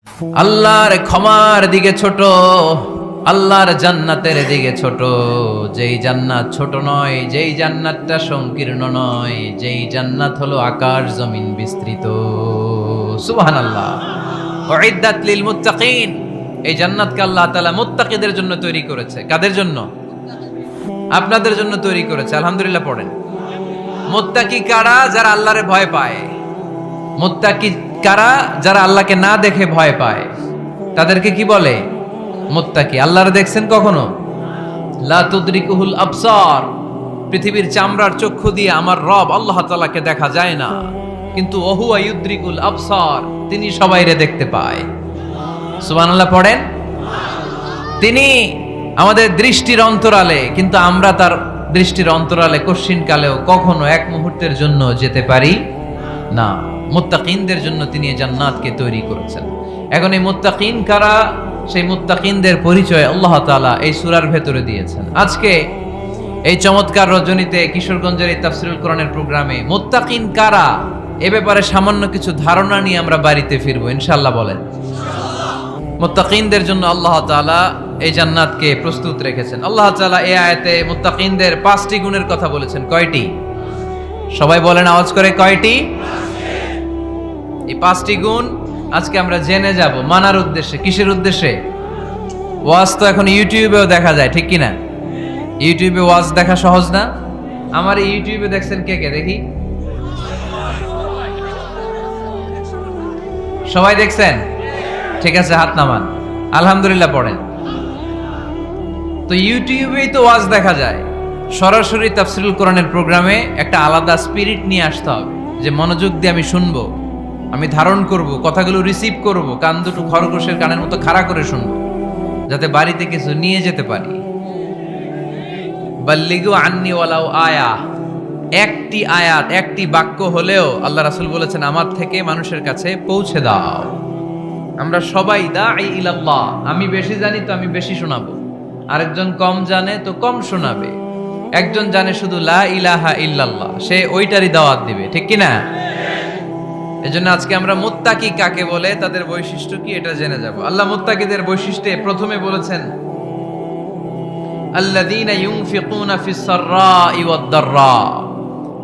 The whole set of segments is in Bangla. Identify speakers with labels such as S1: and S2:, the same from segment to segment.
S1: আল্লাহর ক্ষমার দিকে ছোট, আল্লাহর জান্নাতের দিকে ছোট। যেই জান্নাত ছোট নয়, যেই জান্নাতটা সংকীর্ণ নয়, যেই জান্নাত হলো আকাশ জমিন বিস্তৃত। সুবহানাল্লাহ। উইদ্দাত লিল মুত্তাকিন। এই জান্নাতকে আল্লাহ তাআলা মুত্তাকিদের জন্য তৈরি করেছে। কাদের জন্য? আপনাদের জন্য তৈরি করেছে। আলহামদুলিল্লাহ পড়েন। মুত্তাকি কারা? যারা আল্লাহরে ভয় পায়। মুত্তাকি কারা? যারা আল্লাহকে না দেখে ভয় পায়, তাদেরকে কি বলে? মুত্তাকি। আল্লাহরে দেখছেন কখনো? লা তুদরিকুহুল আবসার। পৃথিবীর চামড়ার চক্ষু দিয়ে আমার রব আল্লাহ তাআলাকে দেখা যায় না, কিন্তু ওহুয়া ইউদরিকুল আবসার, তিনি সবাইরে দেখতে পায়। সুবহানাল্লাহ পড়েন। তিনি আমাদের দৃষ্টির অন্তরালে, কিন্তু আমরা তার দৃষ্টির অন্তরালে কশ্চিন কালেও কখনো এক মুহূর্তের জন্য যেতে পারি না। মুত্তাকিনদের জন্য তিনি এই জান্নাতকে তৈরি করেছেন। এখন এই মুত্তাকিন কারা? সেই মুত্তাকিনদের পরিচয় আল্লাহ তাআলা এই সূরার ভেতরে দিয়েছেন। আজকে এই চমৎকার রজনীতে কিশোরগঞ্জের এই তাফসীরুল কোরআনের প্রোগ্রামে মুত্তাকিন কারা এ ব্যাপারে সামান্য কিছু ধারণা নিয়ে আমরা বাড়িতে ফিরবো ইনশাআল্লাহ। বলেন। মুত্তাকিনদের জন্য আল্লাহ তাআলা এই জান্নাতকে প্রস্তুত রেখেছেন। আল্লাহ তাআলা এই আয়াতে মুত্তাকিনদের 5টি গুণের কথা বলেছেন। কয়টি? সবাই বলেন আওয়াজ করে, কয়টি? এই 5টি গুণ আজকে আমরা জেনে যাব মানার উদ্দেশ্যে। কিসের উদ্দেশ্যে? ওয়াজ তো এখন ইউটিউবেও দেখা যায়, ঠিক কিনা? ইউটিউবে ওয়াজ দেখা সহজ না? আমার এই ইউটিউবে দেখছেন কে কে? দেখি সবাই দেখছেন? ঠিক আছে, হাত নামান। আলহামদুলিল্লাহ পড়েন। তো ইউটিউবেই তো ওয়াজ দেখা যায়। সরাসরি তাফসীরুল কোরআনের প্রোগ্রামে একটা আলাদা স্পিরিট নিয়ে আসতে হবে, যে মনোযোগ দিয়ে আমি শুনবো, আমি ধারণ করব, কথাগুলো রিসিভ করব, কান দুটো খরগোশের কানের মতো খাড়া করে শুনবো, যাতে বাড়িতে কিছু নিয়ে যেতে পারি। বাল্লিগু আন্নি ওয়ালাউ আয়া। একটি আয়াত, একটি বাক্য হলেও আল্লাহ রাসূল বলেছেন আমার থেকে মানুষের কাছে পৌঁছে দাও। আমরা সবাই দাঈ ইলাল্লাহ। আমি বেশি জানি তো আমি বেশি শোনাবো, আরেকজন কম জানে তো কম শোনাবে। একজন জানে শুধু লা ইলাহা ইল্লাল্লাহ, সে ওইটারই দাওয়াত দিবে, ঠিক কিনা? এজন্য আজকে আমরা মুত্তাকি কাকে বলে, তাদের বৈশিষ্ট্য কি, এটা জেনে যাব। আল্লাহ মুত্তাকিদের বৈশিষ্ট্যে প্রথমে বলেছেন আল্লাযীনা ইউনফিকুনা ফিস সাররাই ওয়াদ দাররা।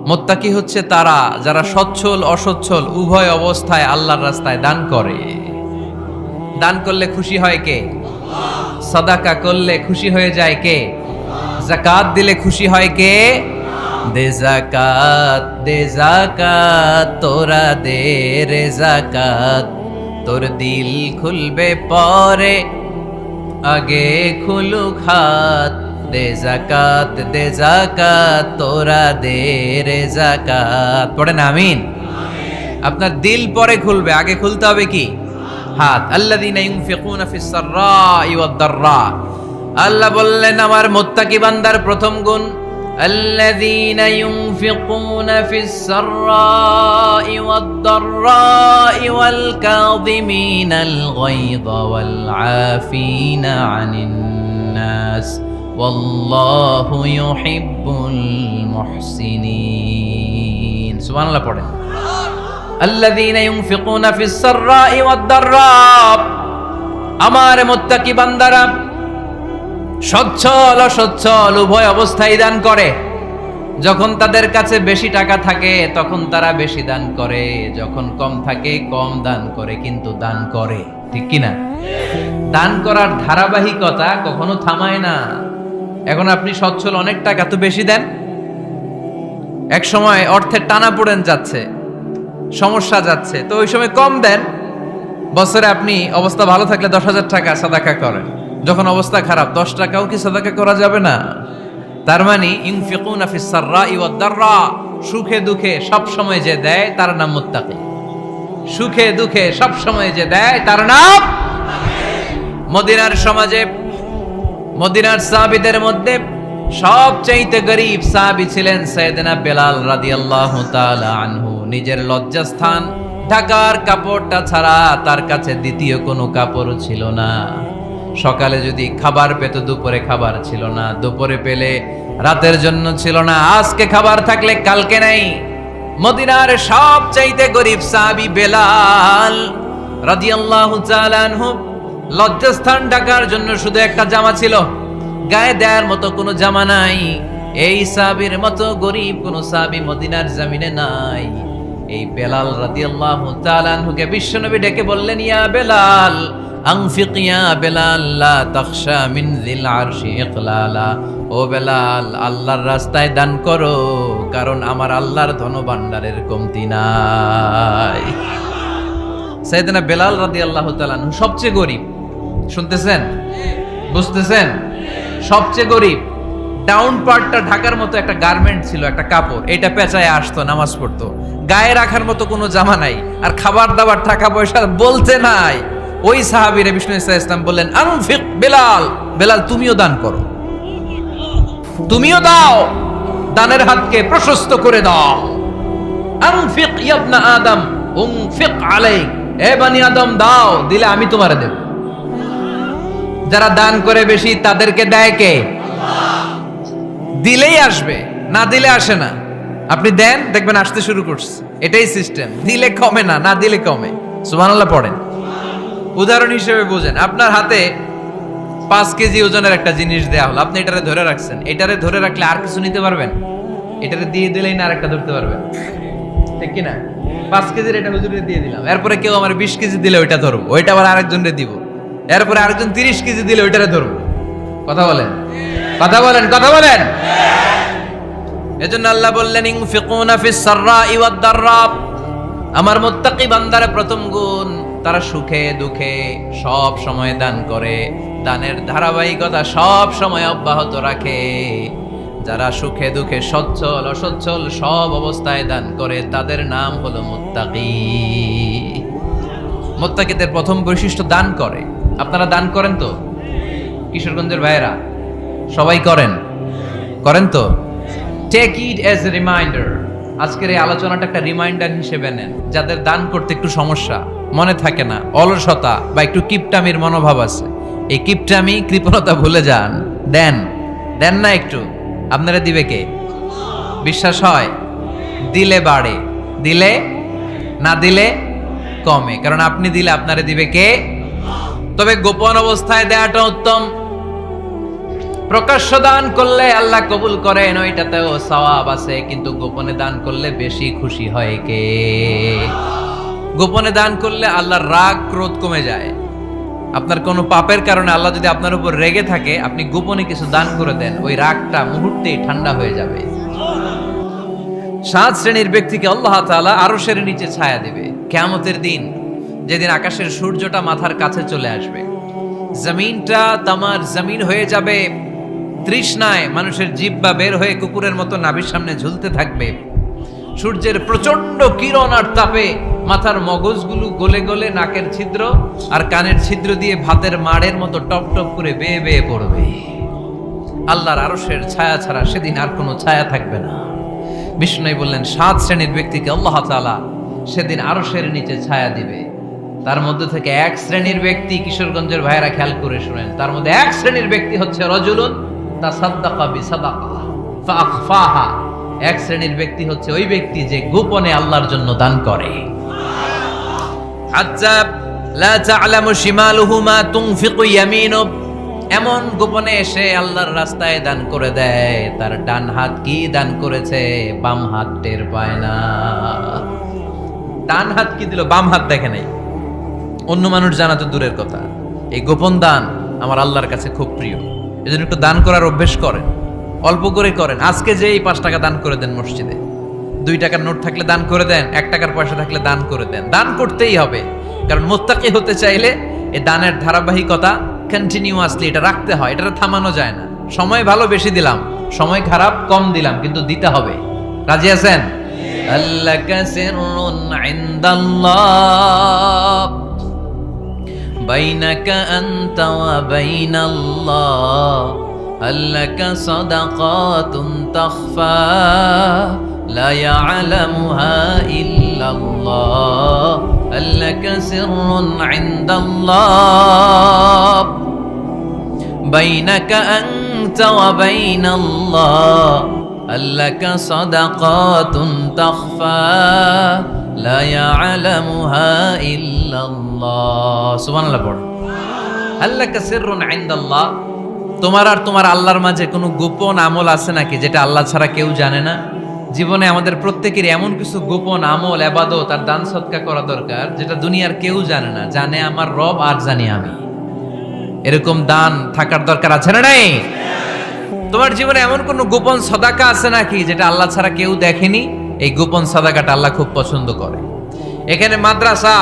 S1: মুত্তাকি হচ্ছে তারা যারা সচ্ছল অসচ্ছল উভয় অবস্থায় আল্লাহর রাস্তায় দান করে। দান করলে খুশি হয় কে? সাদাকা করলে খুশি হয়ে যায় কে? যাকাত দিলে খুশি হয় কে? দে যাকাত, দে যাকাত, তোরা দে রে যাকাত, তোর দিল খুলবে পরে আগে খুলুক হাত। দে যাকাত, দে যাকাত, তোরা দে রে যাকাত। পড়েন আমিন। আপনার দিল পরে খুলবে, আগে খুলতে হবে কি? হাত। আল্লাযীনা ইউনফিকুনা ফিস সাররাই ওয়াদ দাররা। আল্লাহ বললেন আমার মুত্তাকি বান্দার প্রথম গুণ الذين ينفقون في السراء والضراء والكاظمين الغيظ والعافين عن الناس والله يحب المحسنين. سبحان الله পড়েন। الذين ينفقون في السراء والضراء। আমার মুত্তাকি বান্দারা সচ্ছল অসচ্ছল উভয় অবস্থায় দান করে। যখন তাদের কাছে বেশি টাকা থাকে তখন তারা বেশি দান করে, যখন কম থাকে কম দান করে, কিন্তু দান করে, ঠিক কিনা? দান করার ধারাবাহিকতা কখনো থামায় না। এখন আপনি সচ্ছল, অনেক টাকা, তো বেশি দেন। এক সময় অর্থের টানাপোড়েন যাচ্ছে, সমস্যা যাচ্ছে, তো ওই সময় কম দেন। বছরে আপনি অবস্থা ভালো থাকলে 10,000 টাকা সাদাকা করেন, যখন অবস্থা খারাপ 10 টাকাও কি সাদাকা করা যাবে না? তার মানে ইউনফিকুনা ফিস সাররাই ওয়াদ দাররা, সুখে দুঃখে সব সময় যে দেয় তার নাম মুত্তাকি। সুখে দুঃখে সব সময় যে দেয় তার নাম। মদিনার সমাজে, মদিনার সাহাবীদের মধ্যে সবচেয়ে গরীব সাহাবী ছিলেন সাইয়েদনা বেলাল রাদিয়াল্লাহু তাআলা আনহু। নিজের লজ্জাস্থান ঢাকার কাপড়টা ছাড়া তার কাছে দ্বিতীয় কোনো কাপড় ছিল না। সকালে যদি খাবার পেত, দুপুরে খাবার ছিল না, দুপুরে পেলে রাতের জন্য ছিল না, আজকে খাবার থাকলে কালকে নাই। মদিনার সবচাইতে গরীব সাহাবী বেলাল রাদিয়াল্লাহু তাআলা আনহু লজ্জাস্থান ঢাকার জন্য শুধু একটা জামা ছিল, গায়ে দেয়ার মতো কোনো জামা নাই। এই সাহাবীর মতো গরিব কোনো সাহাবী মদিনার জমিনে নাই। এই বেলাল রাদিয়াল্লাহু তাআলা আনহুকে বিশ্বনবী ডেকে বললেন, ইয়া বেলাল আনফিক ইয়া বেলাল লা তাখশা মিন যিল আরশি ইকলালা। ও বেলাল, আল্লাহর রাস্তায় দান করো, কারণ আমার আল্লাহর ধনভাণ্ডারের কমতি নাই। সাইয়েদনা বেলাল রাদিয়াল্লাহু তাআলা আনহু সবচেয়ে গরিব। শুনতেছেন, বুঝতেছেন? সবচেয়ে গরিব। ডাউন পার্টটা ঢাকার মতো একটা গার্মেন্ট ছিল, একটা কাপড়, এটা পেঁচায় আসতো, নামাজ পড়তো। গায়ে রাখার মতো কোনো জামা নাই, আর খাবার দাবার টাকা পয়সা বলতে নাই। ওই সাহাবীরে বিষ্ণু ইসা ইসলাম বললেন, আনফিক বেলাল, বেলাল তুমিও দান করো, তুমিও দাও, দানের হাতকে প্রশস্ত করে দাও। আনফিক ইবনা আদম উনফিক আলাইক, এ বনি আদম দাও, দিলে আমি তোমারে দেব। যারা দান করে বেশি তাদেরকে দেয় কে? দিলেই আসবে, না দিলে আসে না। আপনি দেন, দেখবেন আসতে শুরু করছে। এটাই সিস্টেম। দিলে কমে না, না দিলে কমে। সুবহানাল্লাহ পড়েন। উদাহরণ হিসেবে বুঝেন, আপনার হাতে 5 কেজি ওজনের একটা জিনিস দেয়া হলো, আপনি এটারে ধরে রাখছেন। এটারে ধরে রাখলে আর কিছু নিতে পারবেন? এটারে দিয়ে দিলেই না আরেকটা ধরতে পারবেন, ঠিক কি না? 5 কেজির এটা হুজুরে দিয়ে দিলাম, এরপরে কেউ আমার 20 কেজি দিলে ওইটা ধরবো, ওইটা আবার আরেকজনরে দিব, এরপরে আরেকজন 30 কেজি দিলে ওইটারে ধরবো। কথা বলেন, কথা বলেন, কথা বলেন। এজন্য আল্লাহ বললেন, ইনফিকুনা ফিস সাররাই ওয়াদ দাররা। আমার মুত্তাকি বান্দারা প্রথম গুণ, তারা সুখে দুঃখে সব সময় দান করে, দানের ধারাবাহিকতা সব সময় অব্যাহত রাখে। যারা সুখে দুঃখে সচ্ছল অসচ্ছল সব অবস্থায় দান করে, তাদের নাম হলো মুত্তাকি। মুত্তাকিদের প্রথম বৈশিষ্ট্য দান করে। আপনারা দান করেন তো? কিশোরগঞ্জের ভাইয়েরা সবাই করেন, করেন তো? Take it as a reminder. আজকের এই আলোচনাটা একটা রিমাইন্ডার হিসেবে নেন। যাদের দান করতে একটু সমস্যা, মনে থাকে না, অলসতা বা একটু কিপটামির মনোভাব আছে, এই কিপটামি কৃপণতা ভুলে যান। দেন, দেন না একটু, আপনারা দিবে কে? বিশ্বাস হয়? দিলে বাড়ে, দিলে না দিলে কমে, কারণ আপনি দিলে আপনারে দিবে কে? তবে গোপন অবস্থায় দেয়াটা উত্তম। প্রকাশ্য দান করলে আল্লাহ কবুল করেন, ওইটাতেও সওয়াব আছে, কিন্তু গোপনে দান করলে বেশি খুশি হয় কে? গোপনে দান করলে আল্লাহর রাগ ক্রোধ কমে যায়। আপনার কোনো পাপের কারণে আল্লাহ যদি আপনার উপর রেগে থাকে, আপনি গোপনে কিছু দান করে দেন, ওই রাগটা মুহূর্তেই ঠান্ডা হয়ে যাবে। 7 শ্রেণীর ব্যক্তিকে আল্লাহ তাআলা আরশের নিচে ছায়া দিবে কিয়ামতের দিন, যেদিন আকাশের সূর্যটা মাথার কাছে চলে আসবে, জমিনটা তামার জমিন হয়ে যাবে, তৃষ্ণায় মানুষের জিহ্বা বের হয়ে কুকুরের মতো নাভির সামনে ঝুলতে থাকবে। সূর্যের প্রচন্ড কিরণ আর তাপে মাথার মগজগুলো গলে গলে নাকের ছিদ্র আর কানের ছিদ্র দিয়ে ভাতের মাড়ের মতো টপ টপ করে বেয়ে বেয়ে পড়বে। আল্লাহর আরশের ছায়া ছাড়া সেদিন আর কোনো ছায়া থাকবে না। বিষ্ণু বললেন, 7 শ্রেণীর ব্যক্তিকে আল্লাহ তাআলা সেদিন আরশের নিচে ছায়া দিবে। তার মধ্যে থেকে 1 শ্রেণীর ব্যক্তি, কিশোরগঞ্জের ভাইরা খেয়াল করে শুনেন, তার মধ্যে 1 শ্রেণীর ব্যক্তি হচ্ছে রাজুলুন তাসাদ্দাকা বিসাদাকা ফাআখফাহা। 1 শ্রেণীর ব্যক্তি হচ্ছে ওই ব্যক্তি যে গোপনে আল্লাহর জন্য দান করে। হাত্তা লা তা'লামু শিমালুহু মা তুনফিকু ইয়ামিনু। এমন গোপনে এসে আল্লাহর রাস্তায় দান করে দেয়, তার ডান হাত কি দান করেছে বাম হাত টের পায় না। ডান হাত কি দিল, বাম হাত দেখে নাই। অন্য মানুষ জানা তো দূরের কথা, এই গোপন দান আমার আল্লাহর কাছে খুব প্রিয়। এজন্য একটু দান করার অভ্যেস করেন, অল্প করে করেন। আজকে যে এই 5 টাকা দান করে দেন মসজিদে, 2 টাকার নোট থাকলে দান করে দেন, 1 টাকার পয়সা থাকলে দান করে দেন। দান করতেই হবে, কারণ মুত্তাকি হতে চাইলে এই দানের ধারাবাহিকতা কন্টিনিউয়াসলি এটা রাখতে হয়, এটা থামানো যায় না। সময় ভালো বেশি দিলাম, সময় খারাপ কম দিলাম, কিন্তু দিতে হবে। রাজি আছেন? আল্লাকা সিররুন ইনদাল্লাহ বাইনাকা আনতা ওয়া বাইনাল্লাহ, আল্লাকা সাদাকাতুন তাখফা লা ইয়ালামুহা ইল্লাল্লাহ, আল্লাকা সিররুন ইনদাল্লাহ বাইনাকা আনতা ওয়া বাইনাল্লাহ, আল্লাকা সাদাকাতুন তাখফা লা ইয়ালামুহা ইল্লাল্লাহ। সুবহানাল্লাহ পড়ো। আল্লাকা সিররুন ইনদাল্লাহ, তোমার আর তোমার আল্লাহর মাঝে কোনো গোপন আমল আছে নাকি যেটা আল্লাহ ছাড়া কেউ জানে না? জীবনে আমাদের প্রত্যেকেরই এমন কিছু গোপন আমল, ইবাদত আর দান সদকা করা দরকার যেটা দুনিয়ার কেউ জানে না, জানে আমার রব আর জানি আমি। এরকম দান থাকার দরকার আছে না নাই? তোমার জীবনে এমন কোন গোপন সাদাকা আছে নাকি যেটা আল্লাহ ছাড়া কেউ দেখেনি? এই গোপন সাদাকাটা আল্লাহ খুব পছন্দ করে। এখানে মাদ্রাসা,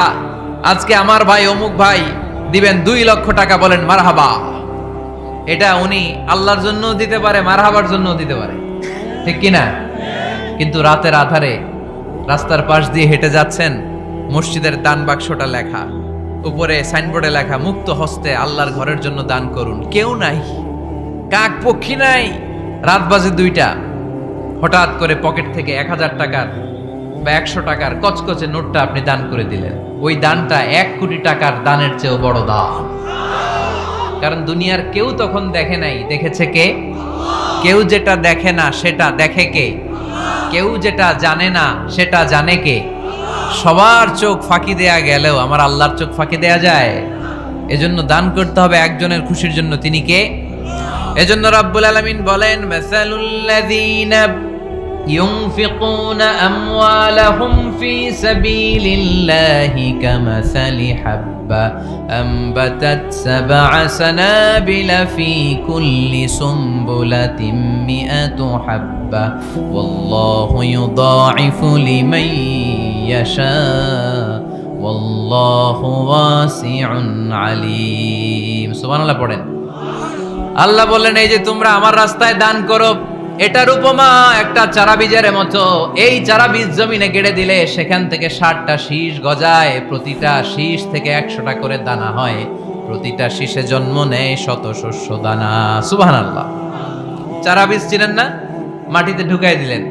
S1: আজকে আমার ভাই অমুক ভাই দিবেন 2 লক্ষ টাকা, বলেন মারহাবা। এটা উনি আল্লাহর জন্য দিতে পারে, মারহাবার জন্য দিতে পারে, ঠিক কিনা? কিন্তু রাতের আধারে রাস্তার পাশ দিয়ে হেঁটে যাচ্ছেন, মসজিদের দান বাক্সটা লেখা, উপরে সাইনবোর্ডে লেখা মুক্ত হস্তে আল্লাহর ঘরের জন্য দান করুন। কেউ নাই, কাক পক্ষী নাই। রাত বাজে 2টা, হঠাৎ করে পকেট থেকে 1000 টাকার বা 100 টাকার কচকচে নোটটা আপনি দান করে দিলেন। ওই দানটা 1 কোটি টাকার দানের চেয়েও বড় দান। কারণ দুনিয়ার কেউ তখন দেখে নাই, দেখেছে কে? কেউ যেটা দেখে না সেটা দেখে কে? কেউ যেটা জানে না সেটা জানে কে? সবার চোখ ফাঁকি দেয়া গেলেও আমার আল্লাহর চোখ ফাঁকি দেয়া যায়? এজন্য দান করতে হবে একজনের খুশির জন্য, তিনি কে? এজন্য রাব্বুল আলামিন বলেন, মাসালুল্লাযীনা ইউনফিকুনা আমওয়ালাহুম ফি সাবিলিল্লাহি কামাসালি হাব্বা আমবাতাত সাবআ সানাবিলা ফি কুল্লি সুমবুলাতিন মিআতু হাব্বা ওয়াল্লাহু ইউদাঈফু লিমান ইয়াশা ওয়াল্লাহু ওয়াসিউন আলীম। সুবহানাল্লাহ পড়েন। আল্লাহ বললেন, এই যে তোমরা আমার রাস্তায় দান করো, এটার উপমা একটা চারা বীজের মতো। এই চারা বীজ জমিনে গেড়ে দিলে সেখান থেকে 60টা শীষ গজায়, প্রতিটা শীষ থেকে 100টা করে দানা হয়, প্রতিটা শীষে জন্ম নেয় শত শস্য দানা। সুবহানাল্লাহ। চারা বীজ চিনেন না? মাটিতে ঢুকাই দিলেন,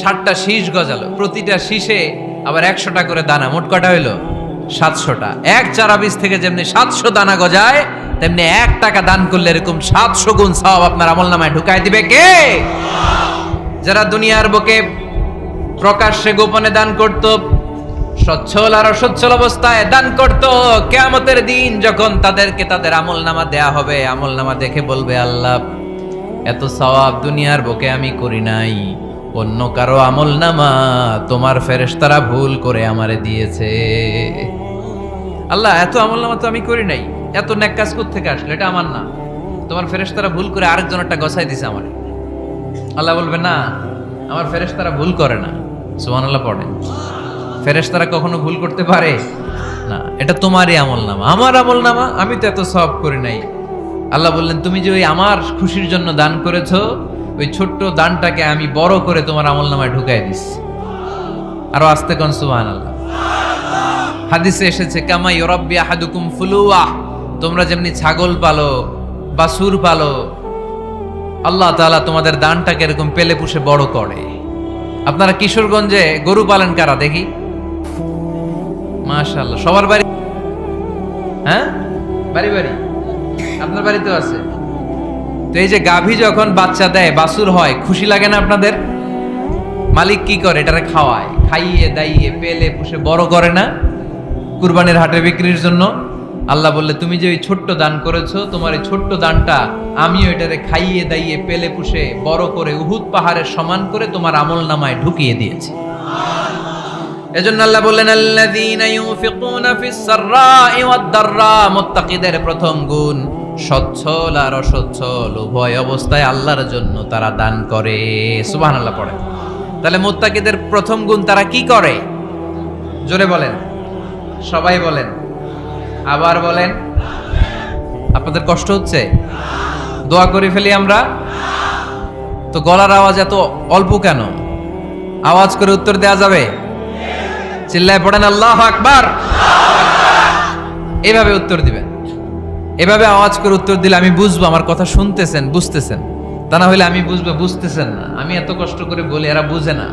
S1: 60টা শীষ গজালো, প্রতিটা শীষে আবার 100টা করে দানা, মোট কটা হইলো? 700টা। এক চারা বীজ থেকে যেমনি 700 দানা গজায়, তেমনি 1 টাকা দান করলে এরকম 700 গুণ সওয়াব আপনার আমলনামায় ঢুকাই দিবে কে? যারা দুনিয়ার বুকে প্রকাশ্যে গোপনে দান করত, সচ্ছল আর অসচ্ছল অবস্থায় দান করত, কিয়ামতের দিন যখন তাদেরকে তাদের আমলনামা দেয়া হবে, আমলনামা দেখে বলবে, আল্লাহ এত সওয়াব দুনিয়ার বুকে আমি করি নাই, অন্য কারো আমলনামা তোমার ফেরেশতারা ভুল করে আমারে দিয়েছে। আল্লাহ এত আমলনামা তো আমি করি নাই, এত নেক কাজ কোত্থেকে আসলো? এটা আমার না, তোমার ফেরেশতারা ভুল করে আরেকজনেরটা গছাই দিছে আমারে। আল্লাহ বলবে, না, আমার ফেরেশতারা ভুল করে না। সুবহানাল্লাহ পড়েন। ফেরেশতারা কখনো ভুল করতে পারে না, এটা তোমারই আমলনামা, আমার আমলনামা, আমি তো এত সওয়াব করি নাই। আল্লাহ বললেন, তুমি যে ওই আমার খুশির জন্য দান করেছো, ওই ছোট্ট দানটাকে আমি বড় করে তোমার আমলনামায় ঢুকাই দিচ্ছি। আরো আস্তে কোন সুবহানাল্লাহ। হাদিসে এসেছে, কামা ইউরাব্বি আহাদুকুম ফুলুয়া, তোমরা যেমনি ছাগল পালো, বাছুর পালো, আল্লাহ তাআলা তোমাদের দানটাকে এরকম পেলে পুষে বড় করে। আপনারা কিশোরগঞ্জে গরু পালেন কারা দেখি? মাশাআল্লাহ, সবার বাড়ি? হ্যাঁ, বাড়ি বাড়ি। আপনার বাড়িতেও আছে। তো এই যে গাভী যখন বাচ্চা দেয়, বাছুর হয়, খুশি লাগে না আপনাদের? মালিক কি করে? এটারে খাওয়ায়, খাইয়ে দাইয়ে পেলে পুষে বড় করে না? কুরবানির হাটে বিক্রির জন্য। আল্লাহ বললে, তুমি যে ওই ছোট্ট দান করেছো, তোমার এই ছোট্ট দানটা আমি ওইটারে খাইয়ে দাইয়ে পেলে পুষে বড় করে উহুদ পাহাড়ের সমান করে তোমার আমলনামায় ঢুকিয়ে দিয়েছি। এজন্য আল্লাহ বললেন, আল্লাযীনা ইউনফিকুনা ফিস সাররাই ওয়াদ দাররা, মুত্তাকিদের প্রথম গুণ সচ্ছল আর অসচ্ছল উভয় অবস্থায় আল্লাহর জন্য তারা দান করে। সুবহানাল্লাহ পড়ে। তাহলে মুত্তাকিদের প্রথম গুণ, তারা কি করে? জোরে বলেন, সবাই বলেন, আবার বলেন। আপনাদের কষ্ট হচ্ছে? দোয়া করে ফেলি আমরা তো। গলার আওয়াজ এত অল্প কেন? আওয়াজ করে উত্তর দেয়া যাবে? চিল্লায় পড়েন আল্লাহু আকবার। এভাবে উত্তর দিবেন, এভাবে আওয়াজ করে উত্তর দিলে আমি বুঝবো আমার কথা শুনতেছেন, বুঝতেছেন। তা না হলে আমি বুঝবো বুঝতেছেন না, আমি এত কষ্ট করে বলি, এরা বুঝে না।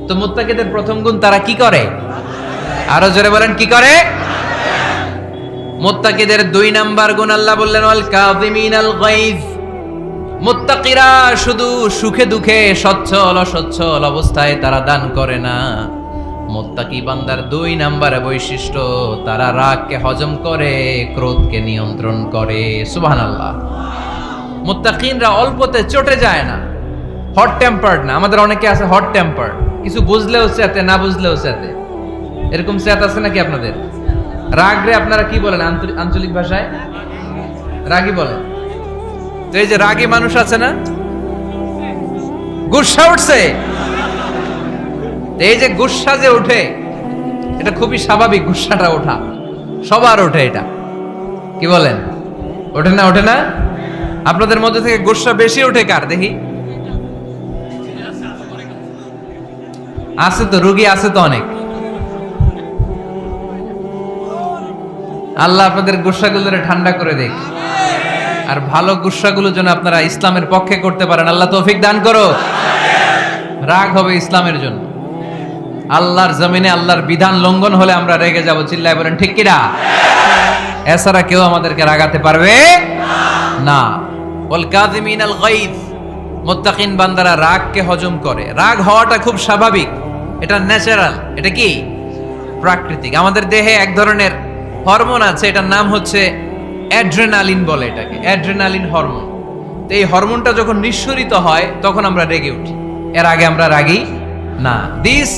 S1: তো মুত্তাকিদের প্রথম গুণ, তারা কি করে? আরো জোরে বলেন, কি করে? মুত্তাকিদের 2 নাম্বার গুণ আল্লাহ বললেন, ওয়াল কাযিমিনাল গায়জ। মুত্তাকিরা শুধু সুখে দুঃখে, সচ্ছল অসচ্ছল অবস্থায় তারা দান করে না, মুত্তাকি বান্দার 2 নম্বরে বৈশিষ্ট্য, তারা রাগকে হজম করে, ক্রোধকে নিয়ন্ত্রণ করে। সুবহানাল্লাহ। মুত্তাকিনরা অল্পতে চটে যায় না, হট টেম্পার্ড না। আমাদের অনেকে আছে হট টেম্পার্ড, কিছু বুঝলেও চেতে, না বুঝলেও চেতে। এরকম চেত আছে নাকি আপনাদের? রাগ রে আপনারা কি বলেন আঞ্চলিক ভাষায়? রাগী বলেন। তো এই যে রাগী মানুষ আছে না, গুসা উঠছে, এই যে গুসা যে ওঠে, এটা খুবই স্বাভাবিক। গুসাটা ওঠা সবার ওঠে, এটা কি বলেন? ওঠে না? ওঠে না? আপনাদের মধ্যে থেকে গুসা বেশি ওঠে কার দেখি? আছে তো, রোগী আছে তো অনেক। আল্লাহ আপনাদের গুসাগুলোরে ঠান্ডা করে দেখ, আর ভালো গুসাগুলো যেন আপনারা ইসলামের পক্ষে করতে পারেন। আল্লাহ তৌফিক দান করো। রাগ হবে ইসলামের জন্য। আল্লাহর জমিনে আল্লাহর বিধান লঙ্ঘন হলে আমরা রেগে যাব। চিল্লায় বলেন ঠিক কিনা? এছাড়া কেউ আমাদেরকে রাগাতে পারবে না। ওয়াল কাযিমিনাল গায়জ, মুত্তাকিন বান্দারা রাগকে হজম করে। রাগ হওয়াটা খুব স্বাভাবিক, এটা ন্যাচারাল। এটা কি? প্রাকৃতিক। আমাদের দেহে এক ধরনের হরমোন আছে, এটার নাম হচ্ছে অ্যাড্রেনালিন বলে এটাকে, অ্যাড্রেনালিন হরমোন। তো এই হরমোনটা যখন নিঃসরিত হয় তখন আমরা রেগে উঠি, এর আগে আমরা রাগি না। This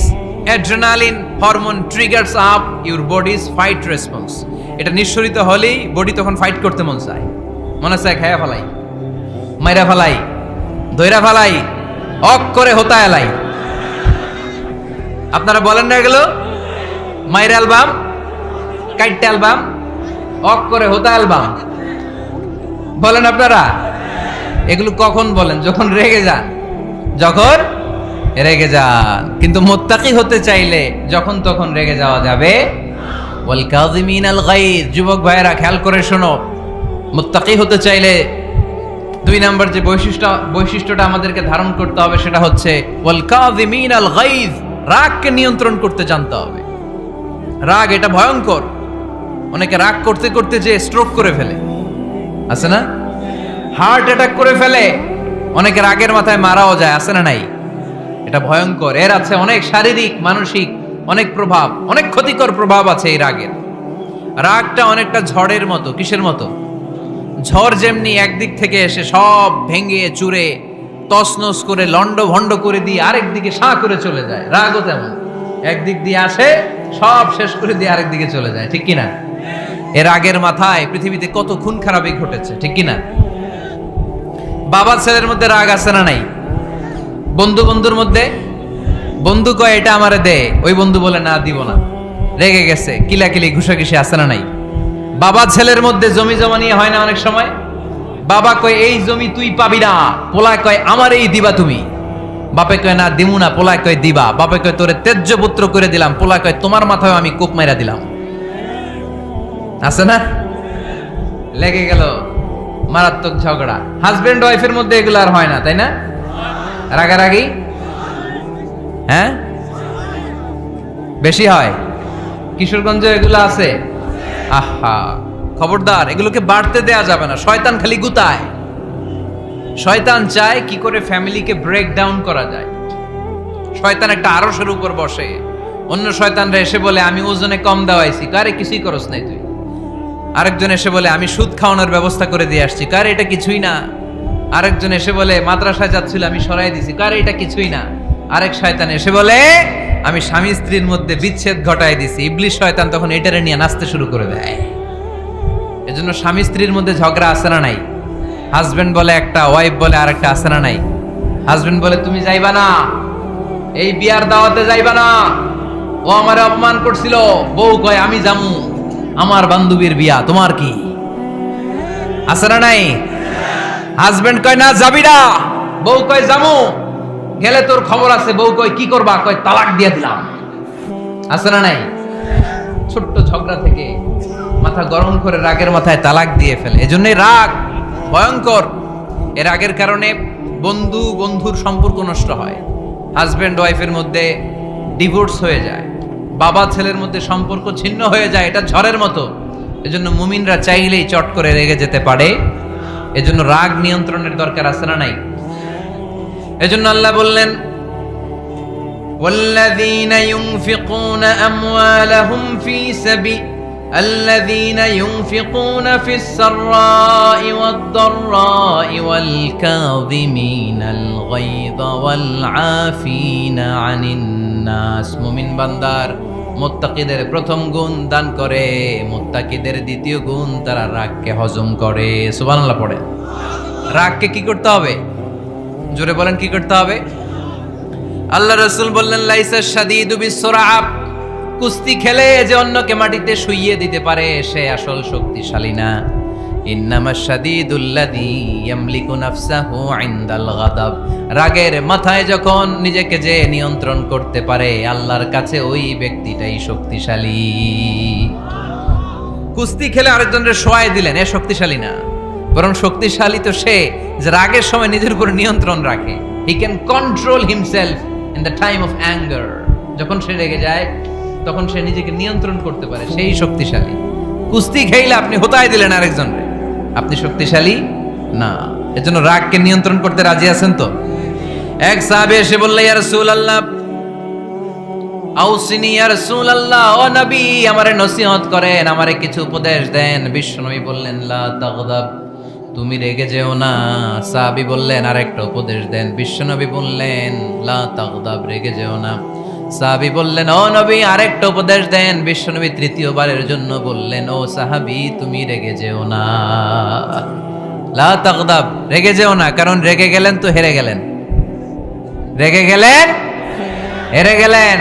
S1: adrenaline hormone triggers up your bodies fight response. এটা নিঃসরিত হলেই বডি তখন ফাইট করতে মন চায়, মনে চায় খায়া ফেলাই, মাইরা ফেলাই, দইরা ফেলাই, অক করে হোতা এলাই। আপনারা বলেন না এগুলো? মাইরা অ্যালবাম, কাইটটা অ্যালবাম, অক করে হোতা অ্যালবাম বলেন আপনারা? এগুলো কখন বলেন? যখন রেগে যান, যখন রেগে যান। কিন্তু মুত্তাকি হতে চাইলে যখন তখন রেগে যাওয়া যাবে। ওয়াল কাযিমিনাল গায়জ, যুবক ভাইয়েরা খেয়াল করে শোনো, মুত্তাকি হতে চাইলে 2 নম্বর যে বৈশিষ্ট্যটা আমাদেরকে ধারণ করতে হবে সেটা হচ্ছে ওয়াল কাযিমিনাল গায়জ, রাগকে নিয়ন্ত্রণ করতে জানতে হবে। রাগ এটা ভয়ঙ্কর। অনেকে রাগ করতে করতে যে স্ট্রোক করে ফেলে, আছে না? হার্ট অ্যাটাক করে ফেলে। অনেকে রাগের মাথায় মারাও যায়, আছে না নাই? এটা ভয়ঙ্কর। এর আছে অনেক শারীরিক, মানসিক অনেক প্রভাব, অনেক ক্ষতিকর প্রভাব আছে এই রাগের। রাগটা অনেকটা ঝড়ের মতো। কিসের মতো? ঝড় যেমনি একদিক থেকে এসে সব ভেঙে চুরে তছনছ করে লন্ড ভন্ড করে দিয়ে আরেক দিকে সাঁ করে চলে যায়, রাগও তেমন। একদিক দিয়ে আসে, সব শেষ করে দিয়ে আরেক দিকে চলে যায়, ঠিক কিনা? এর আগের মাথায় পৃথিবীতে কত খুন খারাপি ঘটেছে, ঠিক কিনা? বাবা ছেলের মধ্যে রাগ আছে না নাই? বন্ধু বন্ধুর মধ্যে, বন্ধু কয় এটা আমারে দে, ওই বন্ধু বলে না দিব না, রেগে গেছে, কিলাকিলি ঘুষাঘুষি আছে না নাই? বাবা ছেলের মধ্যে জমি জমা নিয়ে হয় না অনেক সময়? বাবা কয় এই জমি তুই পাবি না, পোলায় কয় আমার এই দিবা তুমি। বাপে কয় না দিমু না, পোলায় কয় দিবা। বাপে কয় তোরে তেজ্য পুত্র করে দিলাম, পোলায় কয় তোমার মাথায় আমি কোপ মাইরা দিলাম। আছে না? লেগে গেল, মারাত্মক ঝগড়া। হাজবেন্ড ওয়াইফের মধ্যে এগুলো আর হয় না, তাই না? রাগারাগি হ্যাঁ বেশি হয়। কিশোরগঞ্জে এগুলো আছে। আহা, খবরদার, এগুলোকে বাড়তে দেয়া যাবে না। শয়তান খালি গুতায়। শয়তান চায় কি করে ফ্যামিলিকে ব্রেক ডাউন করা যায়। শয়তান একটা আরশের উপর বসে, অন্য শয়তানরা এসে বলে আমি ওজনে কম দেওয়াইছি, কারে কিছুই করস নাই তুই। আরেকজন এসে বলে আমি সুদ খাওয়ানোর ব্যবস্থা করে দিয়ে আসছি, কারে এটা কিছুই না। আরেকজন এসে বলে মাদ্রাসায় যাচ্ছিল আমি সরাই দিছি, কারে এটা কিছুই না। আরেক শয়তান এসে বলে আমি স্বামী স্ত্রীর মধ্যে বিচ্ছেদ ঘটাই দিছি। ইবলিশ শয়তান তখন এটারে নিয়ে নাচতে শুরু করে দেয়। এজন্য স্বামী স্ত্রীর মধ্যে ঝগড়া আছে না নাই? হাজবেন্ড বলে একটা, ওয়াইফ বলে আরেকটা, আছে না নাই? হাজবেন্ড বলে তুমি যাইবা না, এই বিয়ার দাওয়াতে যাইবা না, ও আমারে অপমান করছিল। বউ কয় আমি যামু, আমার বান্ধবীর বিয়া, তোমার কি? আছে না নাই? হাজবেন্ড কয় না যাবি না, বউ কয় যামু, গেলে তোর খবর আছে। বউ কয় কি করবা? কয় তালাক দিয়ে দিলাম। আছে না নাই? ছোট্ট ঝগড়া থেকে মাথা গরম করে রাগের মাথায় তালাক দিয়ে ফেলে। এজন্যই রাগ ভয়ঙ্কর। এর রাগের কারণে বন্ধু বন্ধুর সম্পর্ক নষ্ট হয়, হাজবেন্ড ওয়াইফের মধ্যে ডিভোর্স হয়ে যায়, বাবা ছেলের মধ্যে সম্পর্ক ছিন্ন হয়ে যায়। এটা ঝড়ের মতো। এজন্য মুমিনরা চাইলেই চট করে রেগে যেতে পারে। এজন্য রাগ নিয়ন্ত্রণের দরকার আছে না নাই? এজন্য আল্লাহ বললেন والذين ينفقون أموالهم في سبيل الذين ينفقون في السراء والضراء والكاظمين الغيظ والعافين عن الناس মুমিন বান্দার মুত্তাকিদের প্রথম গুণ দান করে, মুত্তাকিদের দ্বিতীয় গুণ তারা রাগকে হজম করে। সুবহানাল্লাহ পড়ে। রাগকে কি করতে হবে? জোরে বলেন কি করতে হবে? আল্লাহ রাসূল বললেন লাইসা শাদীদু বিসসুরআ, কুস্তি খেলে যে অন্যকে মাটিতে শুইয়ে দিতে পারে সে আসল শক্তিশালী না। ইন্নামাশ শাদীদুল্লাযী ইয়ামলিকু নাফসাহু ইনদাল গাদাব, রাগের মাথায় যখন নিজেকে যে নিয়ন্ত্রণ করতে পারে আল্লাহর কাছে ওই ব্যক্তিটাই শক্তিশালী। কুস্তি খেলে আরেকজনের শোয়ায় দিলেন, এ শক্তিশালী না, বরং শক্তিশালী তো সে যে রাগের সময় নিজের উপর নিয়ন্ত্রণ রাখে। He can control himself in the time of anger, যখন সে রেগে যায় তখন সে নিজেকে নিয়ন্ত্রণ করতে পারে, সেই শক্তিশালী। কুস্তি খেলে আপনি হোতায় দিলেন আরেকজনকে, আপনি শক্তিশালী না। এজন্য রাগকে নিয়ন্ত্রণ করতে রাজি আছেন তো? এক সাহাবী এসে বলল, ইয়া রাসূলুল্লাহ আউসিনি, ইয়া রাসূলুল্লাহ, ও নবী আমারে নসিহত করেন, আমারে কিছু উপদেশ দেন। বিশ্বনবী বললেন লা তাগদাব, তুমি রেগে যেও না। সাহাবী বললেন আরেকটা উপদেশ দেন। বিশ্বনবী বললেন লা তাগদাব, রেগে যেও না। সাহাবী বললেন ও নবী আরেকটা উপদেশ দেন। বিশ্বনবী তৃতীয়বারের জন্য বললেন ও সাহাবী তুমি রেগে যেও না, লা তাগদাব, রেগে যেও না। কারণ রেগে গেলেন তো হেরে গেলেন, রেগে গেলেন হেরে গেলেন।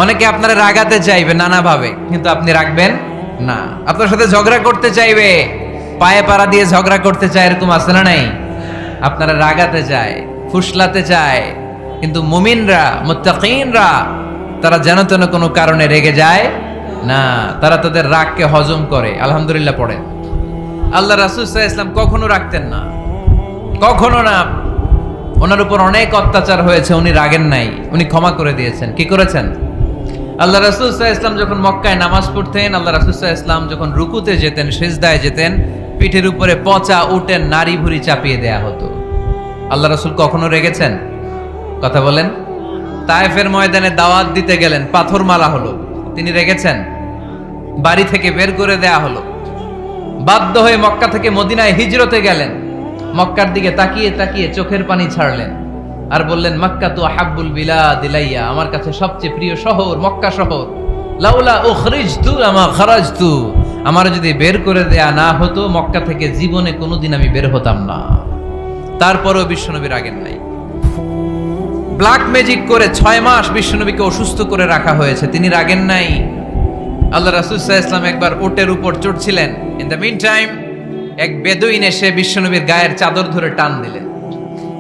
S1: অনেকে আপনারা রাগাতে চাইবে নানাভাবে, কিন্তু আপনি রাখবেন না। আপনার সাথে ঝগড়া করতে চাইবে, পায়ে পাড়া দিয়ে ঝগড়া করতে চায়, এরকম আছে না নাই? আপনারা রাগাতে চায়, ফুসলাতে চায়, কিন্তু মুমিনরা মুত্তাকিনরা তারা যেন তেন কোনো কারণে রেগে যায় না, তারা তাদের রাগকে হজম করে। আলহামদুলিল্লাহ পড়ে। আল্লাহ রাসূল সাল্লাল্লাহু আলাইহি ওয়াসাল্লাম কখনো রাখতেন না, কখনো না। ওনার উপর অনেক অত্যাচার হয়েছে, উনি রাগেন নাই, উনি ক্ষমা করে দিয়েছেন। কি করেছেন? আল্লাহ রাসূল সাল্লাল্লাহু আলাইহি ওয়াসাল্লাম যখন মক্কায় নামাজ পড়তেন, আল্লাহ রাসূল সাল্লাল্লাহু আলাইহি ওয়াসাল্লাম যখন রুকুতে যেতেন, সিজদায় যেতেন, পিঠের উপরে পচা উটের নাড়ি ভুঁড়ি চাপিয়ে দেয়া হতো। আল্লাহ রাসূল কখনো রেগেছেন? কথা বলেন। তায়েফের ময়দানে দাওয়াত দিতে গেলেন, পাথর মারা হলো, তিনি রেগেছেন? বাড়ি থেকে বের করে দেয়া হলো, বাধ্য হয়ে মক্কা থেকে মদিনায় হিজরতে গেলেন। মক্কার দিকে তাকিয়ে তাকিয়ে চোখের পানি ছাড়লেন আর বললেন মক্কা তু আহাব্বুল বিলাদ ইলাইয়া, আমার কাছে সবচেয়ে প্রিয় শহর মক্কা শহর। লাউলা উখরিজতু আমা খারাজতু, আমার যদি বের করে দেয়া না হতো মক্কা থেকে জীবনে কোনোদিন আমি বের হতাম না। তারপরেও বিশ্বনবী রাগেন নাই। ব্ল্যাক ম্যাজিক করে 6 মাস বিশ্বনবীকে অসুস্থ করে রাখা হয়েছে, তিনি রাগেন নাই। আল্লাহ রাসূল সাল্লাল্লাহু আলাইহি ওয়াসাল্লাম একবার উটের উপর চড়ছিলেন। ইন দ্য মিন টাইম এক বেদুইন এসে বিশ্বনবীর গায়ের চাদর ধরে টান দিলেন।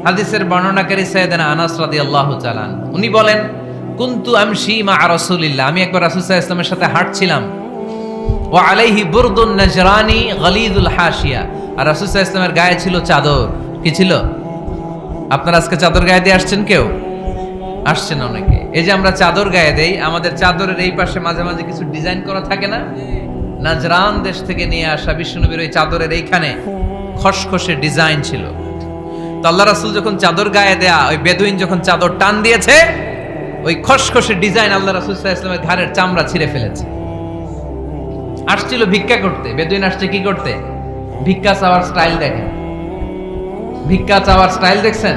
S1: হাদিসের বর্ণনাকারী সাইয়েদনা আনাস রাদিয়াল্লাহু তাআলা উনি বলেন কুনতু আমশি মা রাসূলিল্লাহ, আমি একবার রাসূল সাল্লাল্লাহু আলাইহি ওয়াসাল্লামের সাথে হাঁটছিলাম। ওয়া আলাইহি বুরদুন নাজরানি গলিদুল হাশিয়া, আর রাসূল সাল্লাল্লাহু আলাইহি ওয়াসাল্লামের গায়ে ছিল চাদর। কি ছিল? আপনারা আজকে চাদর গায়ে দিয়ে আসছেন? কেউ আসছেন? অনেকে। এই যে আমরা চাদর গায়ে দেই, আমাদের চাদরের এই পাশে মাঝে মাঝে কিছু ডিজাইন করা থাকে না? নাজরান দেশ থেকে নিয়ে আসা বিশ্বনবীর ওই চাদরের এইখানে খসখসে ডিজাইন ছিল। তো আল্লাহ রাসূল যখন চাদর গায়ে দেয়া, ওই বেদুইন যখন চাদর টান দিয়েছে, ওই খসখসে ডিজাইন আল্লাহ রাসূল সাল্লাল্লাহু আলাইহি ওয়াসাল্লামের ঘাড়ের চামড়া ছিঁড়ে ফেলেছে। আসছিল ভিক্ষা করতে। বেদুইন আসছে কি করতে? ভিক্ষা চাওয়ার স্টাইল দেখেন, ভিক্ষা চাওয়ার স্টাইল দেখছেন?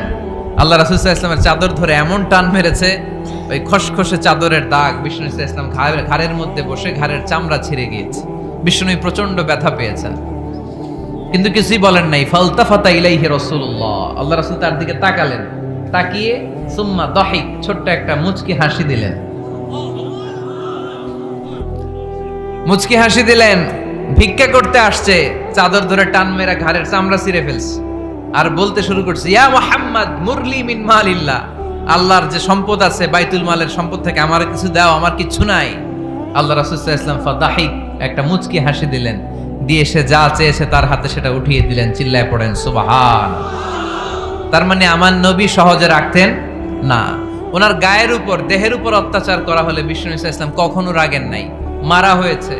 S1: আল্লাহ রাসূল সাল্লাল্লাহু আলাইহি ওয়াসাল্লামের চাদর ধরে এমন টান মেরেছে, ওই খসখসে চাদরের দাগ বিষ্ণু ইসলাম ঘাড়ের মধ্যে বসে ঘাড়ের চামড়া ছিঁড়ে গিয়েছে। বিষ্ণু প্রচন্ড ব্যথা পেয়েছেন, কিন্তু কিছুই বলেন নাই। ফালতাফাতা ইলাইহি রাসূলুল্লাহ, আল্লাহ রাসূল তার দিকে তাকালেন, তাকিয়ে সুম্মা দাহিক, ছোট্ট একটা মুচকি হাসি দিলেন। মুচকি হাসি দিলেন। ভিক্ষা করতে আসছে, চাদর ধরে টান মেরা ঘাড়ের চামড়া ছিঁড়ে ফেলছে, আর বলতে শুরু করছে ইয়া মুহাম্মদ মুরলি মিন মালিল্লাহ, আল্লাহর যে সম্পদ আছে বাইতুল মালের সম্পদ থেকে আমার কিছু দাও, আমার কিছু নাই। আল্লাহ রাসূল সাল্লাল্লাহু আলাইহি ওয়াসাল্লাম ফাদাহিক, একটা মুচকি হাসি দিলেন, দিয়ে সে যা চেয়েছে তার হাতে সেটা উঠিয়ে দিলেন। চিল্লায় পড়েন সুবহান। তার মানে আমার নবী সহজে রাখতেন না। ওনার গায়ের উপর, দেহের উপর অত্যাচার করা হলে বিষ্ণু ইসলাম কখনো রাগেন নাই। মারা হয়েছে,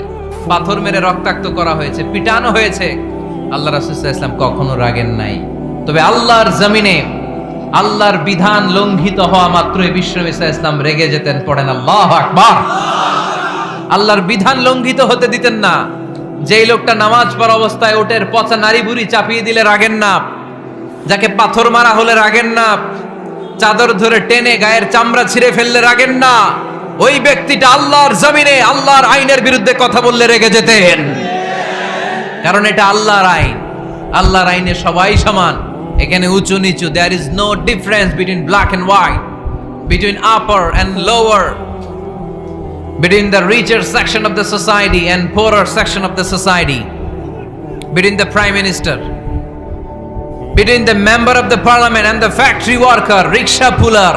S1: পাথর মেরে রক্তাক্ত করা হয়েছে, পিটানো হয়েছে, আল্লাহ রাসূল সাল্লাল্লাহু আলাইহি ওয়াসাল্লাম কখনো রাগেন নাই। তবে আল্লাহর জমিনে আল্লাহর বিধান লঙ্ঘিত হওয়া মাত্রই বিশ্বনবী সাল্লাল্লাহু আলাইহি ওয়াসাল্লাম রেগে যেতেন। পড়েন আল্লাহু আকবার। আল্লাহর বিধান লঙ্ঘিত হতে দিতেন না। যেই লোকটা নামাজ পড়া অবস্থায় ওটের পচা নারী বুড়ি চাপিয়ে দিলে রাগেন না, যাকে পাথর মারা হলে রাগেন না, চাদর ধরে টেনে গায়ের চামড়া ছিঁড়ে ফেললে রাগেন না, ওই ব্যক্তিটা আল্লাহর জমিনে আল্লাহর আইনের বিরুদ্ধে কথা বললে রেগে যেতেন। কারণ এটা আল্লাহর আইন। আল্লাহর আইনে সবাই সমান। এখানে উঁচু নিচু, there is no difference between black and white, between upper and lower, between the richer section of the society and poorer section of the society, between the prime minister, between the member of the parliament and the factory worker, rickshaw puller,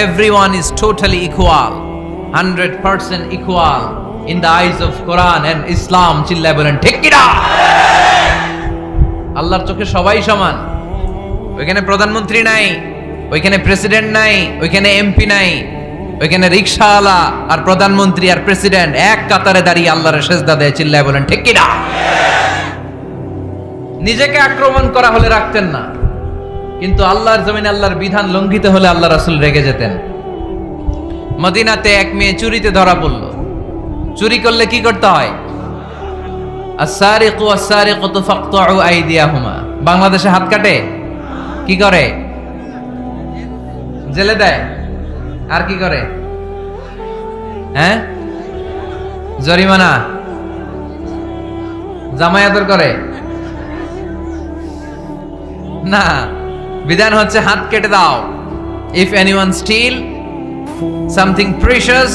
S1: everyone is totally equal, 100% equal in the eyes of Quran and Islam. চিল্লায় বলেন ঠিক কি না? আল্লাহর চোখে সবাই সমান। ওইখানে প্রধানমন্ত্রী নাই, ওইখানে প্রেসিডেন্ট নাই, ওইখানে এমপি নাই, ওইখানে রিকশাওয়ালা আর প্রধানমন্ত্রী আর প্রেসিডেন্ট এক কাতারে দাঁড়িয়ে আল্লাহর সেজদা দেয়। চিল্লায় বলেন ঠিক কি না? নিজেকে আক্রমণ করা হলে রাখতেন না, কিন্তু আল্লাহর জমিনে আল্লাহর বিধান লঙ্ঘিত হলে আল্লাহ রাসূল রেগে যেতেন। মদিনাতে এক মেয়ে চুরিতে ধরা পড়ল। চুরি করলে কি করতে হয়? আস-সারিকু ওয়াস-সারিকাতু ফাকতাউ আইদিয়াহুমা। বাংলাদেশে হাত কাটে, কি করে? জেলে দেয়। আর কি করে? হ্যাঁ, জরিমানা, জামাই আদর করে না। বিধান হচ্ছে হাত কেটে দাও। If anyone steal something precious,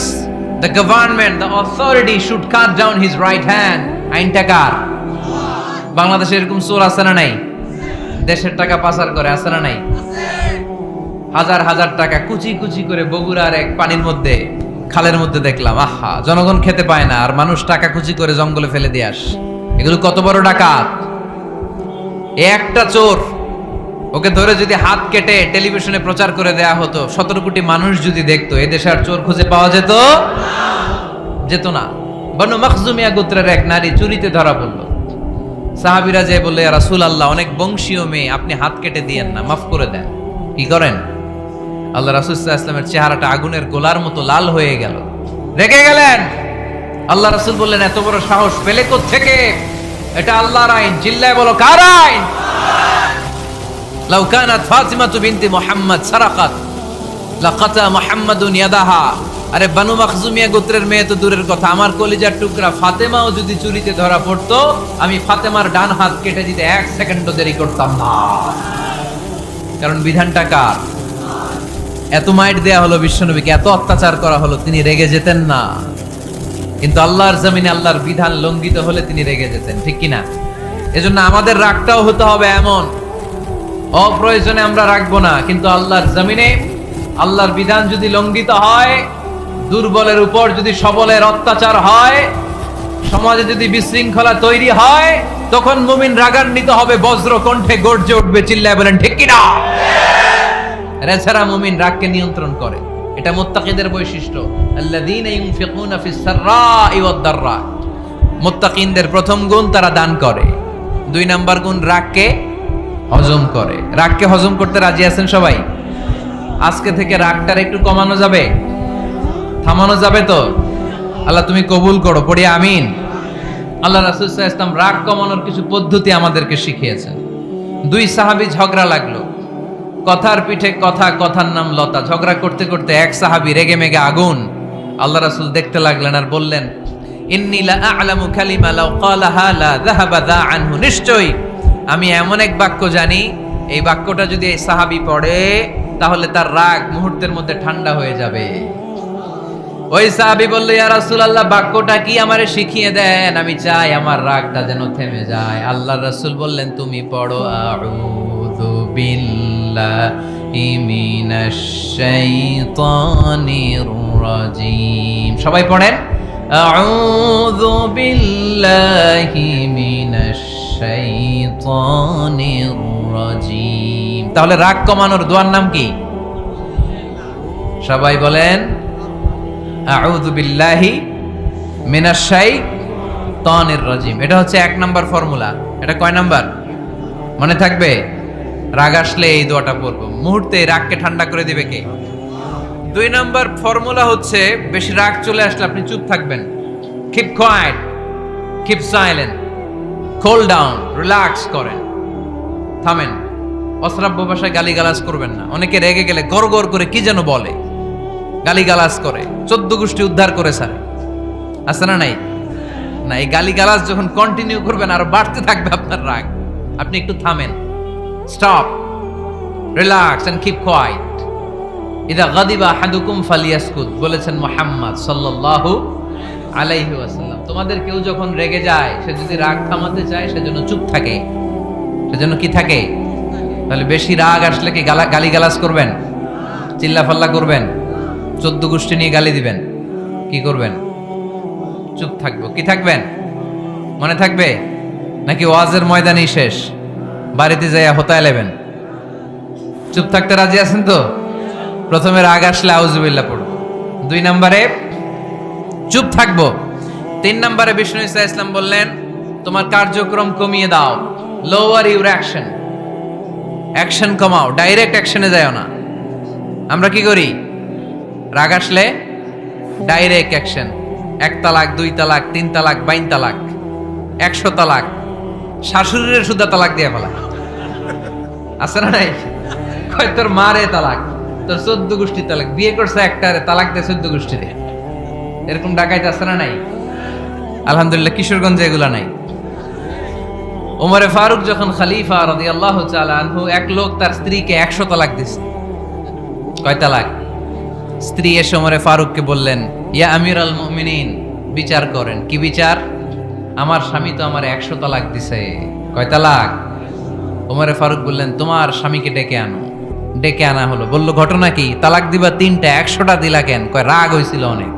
S1: the government, the authority should cut down his right hand. আইনটা কার? বাংলাদেশে এরকম চোর আছে না নাই? দেশের টাকা পাচার করে, আছে না নাই? হাজার হাজার টাকা কুচি কুচি করে বগুড়ার এক পানির মধ্যে, খালের মধ্যে দেখলাম। আহা, জনগণ খেতে পায় না আর মানুষ টাকা কুচি করে জঙ্গলে ফেলে দিয়ে আস। এগুলো কত বড় ডাকাত! একটা চোর, ওকে ধরে যদি হাত কেটে টেলিভিশনে প্রচার করে দেয়া হতো, 17 কোটি মানুষ যদি দেখতো, এই দেশে আর চোর খুঁজে পাওয়া যেত না। বনু মখজুমিয়া গোত্রের এক নারী চুরিতে ধরা পড়ল। সাহাবীরা যে বললে, ইয়া রাসূলুল্লাহ, অনেক বংশীয় মেয়ে, আপনি হাত কেটে দিয়েন না, মাফ করে দেন। কি করেন? আল্লাহ রাসূল সাল্লাল্লাহু আলাইহি ওয়াসাল্লামের চেহারাটা আগুনের গোলার মতো লাল হয়ে গেল। রেগে গেলেন। আল্লাহ রাসূল বললেন, এত বড় সাহস পেলে কোত্থেকে? এটা আল্লাহর আইন। চিল্লায় বলো, কার আইন? লাউ কানাত ফাতিমাতু বিনতি মুহাম্মদ সারাকাত লাকাতা মুহাম্মাদুন ইয়াদাহা। আরে বনু মখজুমিয়া গোত্রের মেয়ে তো দূরের কথা, আমার কলিজার টুকরা ফাতেমাও যদি চুরিতে ধরা পড়তো, আমি ফাতেমার ডান হাত কেটে দিতে 1 সেকেন্ডও দেরি করতাম না। কারণ বিধানটা কার? এত মাইট দেয়া হলো বিশ্বনবীকে, এত অত্যাচার করা হলো, তিনি রেগে যেতেন না। কিন্তু আল্লাহর জমিনে আল্লাহর বিধান লঙ্ঘিত হলে তিনি রেগে যেতেন। ঠিক কিনা? এজন্য আমাদের রাগটাও হতে হবে এমন, অপ্রয়োজনে আমরা রাখবো না। কিন্তু আল্লাহর জমিনে আল্লাহর বিধান যদি লঙ্ঘিত হয়, দুর্বলের উপর যদি সবলের অত্যাচার হয়, সমাজে যদি বিশৃঙ্খলা তৈরি হয়, তখন মুমিন রাগান্বিত হবে, বজ্র কণ্ঠে গর্জে উঠবে। চিল্লায় বলেন ঠিক কিনা? এছাড়া মুমিন রাগকে নিয়ন্ত্রণ করে। এটা মুত্তাকিদের বৈশিষ্ট্য। আল্লাযীনা ইউনফিকুনা ফিস সাররাই ওয়াদ দাররা। মুত্তাকিনদের প্রথম গুণ, তারা দান করে। 2 নাম্বার গুণ, রাগকে হজম করে। রাগকে হজম করতে রাজি আছেন সবাই? আজকে থেকে রাগটার একটু কমানো যাবে, থামানো যাবে তো? আল্লাহ তুমি কবুল করো, পড়ি আমিন। আল্লাহ রাসূল সাল্লাল্লাহু আলাইহি ওয়াসাল্লাম রাগ কমানোর কিছু পদ্ধতি আমাদেরকে শিখিয়েছেন। 2 সাহাবী ঝগড়া লাগলো, কথার পিঠে কথা, কথার নাম লতা। ঝগড়া করতে করতে এক সাহাবী রেগে মেগে আগুন। আল্লাহ রাসূল দেখতে লাগলেন আর বললেন, ইন্নী লা আ'লামু কালিমা লাউ ক্বালাহা লা যাহাবা যা আনহু। নিশ্চয়ই আমি এমন এক বাক্য জানি, এই বাক্যটা যদি এই সাহাবী পড়ে, তাহলে তার রাগ মুহূর্তের মধ্যে ঠান্ডা হয়ে যাবে। ওই সাহাবী বলল, ইয়া রাসূলুল্লাহ, বাক্যটা কি আমারে শিখিয়ে দেন, আমি চাই আমার রাগটা যেন থেমে যায়। আল্লাহর রাসূল বললেন, তুমি পড়ো, আউযু বিল্লাহি মিনাশ শাইতানির রাজীম। সবাই পড়েন, আউযু বিল্লাহি মিনাশ শাইতানির রাজীম। তাহলে রাগ কমানোর দোয়ার নাম কি? সবাই বলেন, আউযু বিল্লাহি মিনাশ শাইতানির রাজীম। এটা হচ্ছে 1 নাম্বার ফর্মুলা। এটা কয় নাম্বার? মনে থাকবে? রাগ আসলে এই দোয়াটা পড়বো, মুহূর্তে রাগকে ঠান্ডা করে দিবে কে? 2 নাম্বার ফর্মুলা হচ্ছে, বেশি রাগ চলে আসলে আপনি চুপ থাকবেন। Keep quiet, keep silent, cool down, relax করেন, থামেন। অশ্রাব্য ভাষায় গালিগালাজ করবেন না। অনেকে রেগে গেলে গড় গড় করে কি যেন বলে, গালিগালাজ করে, 14 গোষ্ঠী উদ্ধার করে স্যার, আছে না নাই? না, এই গালিগালাজ যখন কন্টিনিউ করবেন আরো বাড়তে থাকবে আপনার রাগ। আপনি একটু থামেন, stop, relax and keep quiet. ইদা গাদিবা আহাদুকুম ফালিয়াসকুত বলেছেন মুহাম্মদ সাল্লাল্লাহু আলাইহি ওয়াসাল্লাম। তোমাদের কেউ যখন রেগে যায়, সে যদি রাগ থামাতে চায় সেজন্য চুপ থাকে, সেজন্য কি থাকে? তাহলে বেশি রাগ আসলে কি গালিগালাজ করবেন, চিল্লাফাল্লা করবেন, 14 গোষ্ঠী নিয়ে গালি দিবেন, কি করবেন? চুপ থাকবো। কি থাকবেন? মনে থাকবে নাকি ওয়াজের ময়দানেই শেষ, বাড়িতে যাইয়া হোতায় লেবেন? চুপ থাকতে রাজি আছেন তো? প্রথমে রাগ আসলে আউযুবিল্লাহ পড়বো, 2 নম্বরে চুপ থাকবো, 3 নম্বরে বিষ্ণু ঈসা ইসলাম বললেন তোমার কার্যক্রম কমিয়ে দাও, লোয়ার ইউর অ্যাকশন, অ্যাকশন কমাও, ডাইরেক্ট অ্যাকশনে যাও না। আমরা কি করি? রাগ আসলে ডাইরেক্ট অ্যাকশন, 1 তালাক, 2 তালাক, 3 তালাক, 22 তালাক, 100 তালাক, শাশুড়ির সুদ্ধা তালাক দিয়ে ফেলা, আছে না নাই? কয় তোর মারে তালাক, তোর 14 গোষ্ঠী তালাক, বিয়ে করছে একটারে তালাক দিয়ে 14 গোষ্ঠী দিয়ে, এরকম ডাকাইতে আছে না নাই? আলহামদুলিল্লাহ কিশোরগঞ্জে এগুলা নাই। ওমরে ফারুক যখন খলিফা রাদিয়াল্লাহু তাআলা আনহু, এক লোক তার স্ত্রীকে 100 তালাক দিছে। কয় তালাক? স্ত্রী এসে ওমরে ফারুককে বললেন, ইয়া আমিরাল মুমিনিন, বিচার করেন। কি বিচার? আমার স্বামী তো আমার 100 তালাক দিছে। কয় তালাক? ওমরে ফারুক বললেন, তোমার স্বামীকে ডেকে আনো। ডেকে আনা হলো। বলল, ঘটনা কি? তালাক দিবা 3টা, 100টা দিলা কেন? কয় রাগ হয়েছিল অনেক,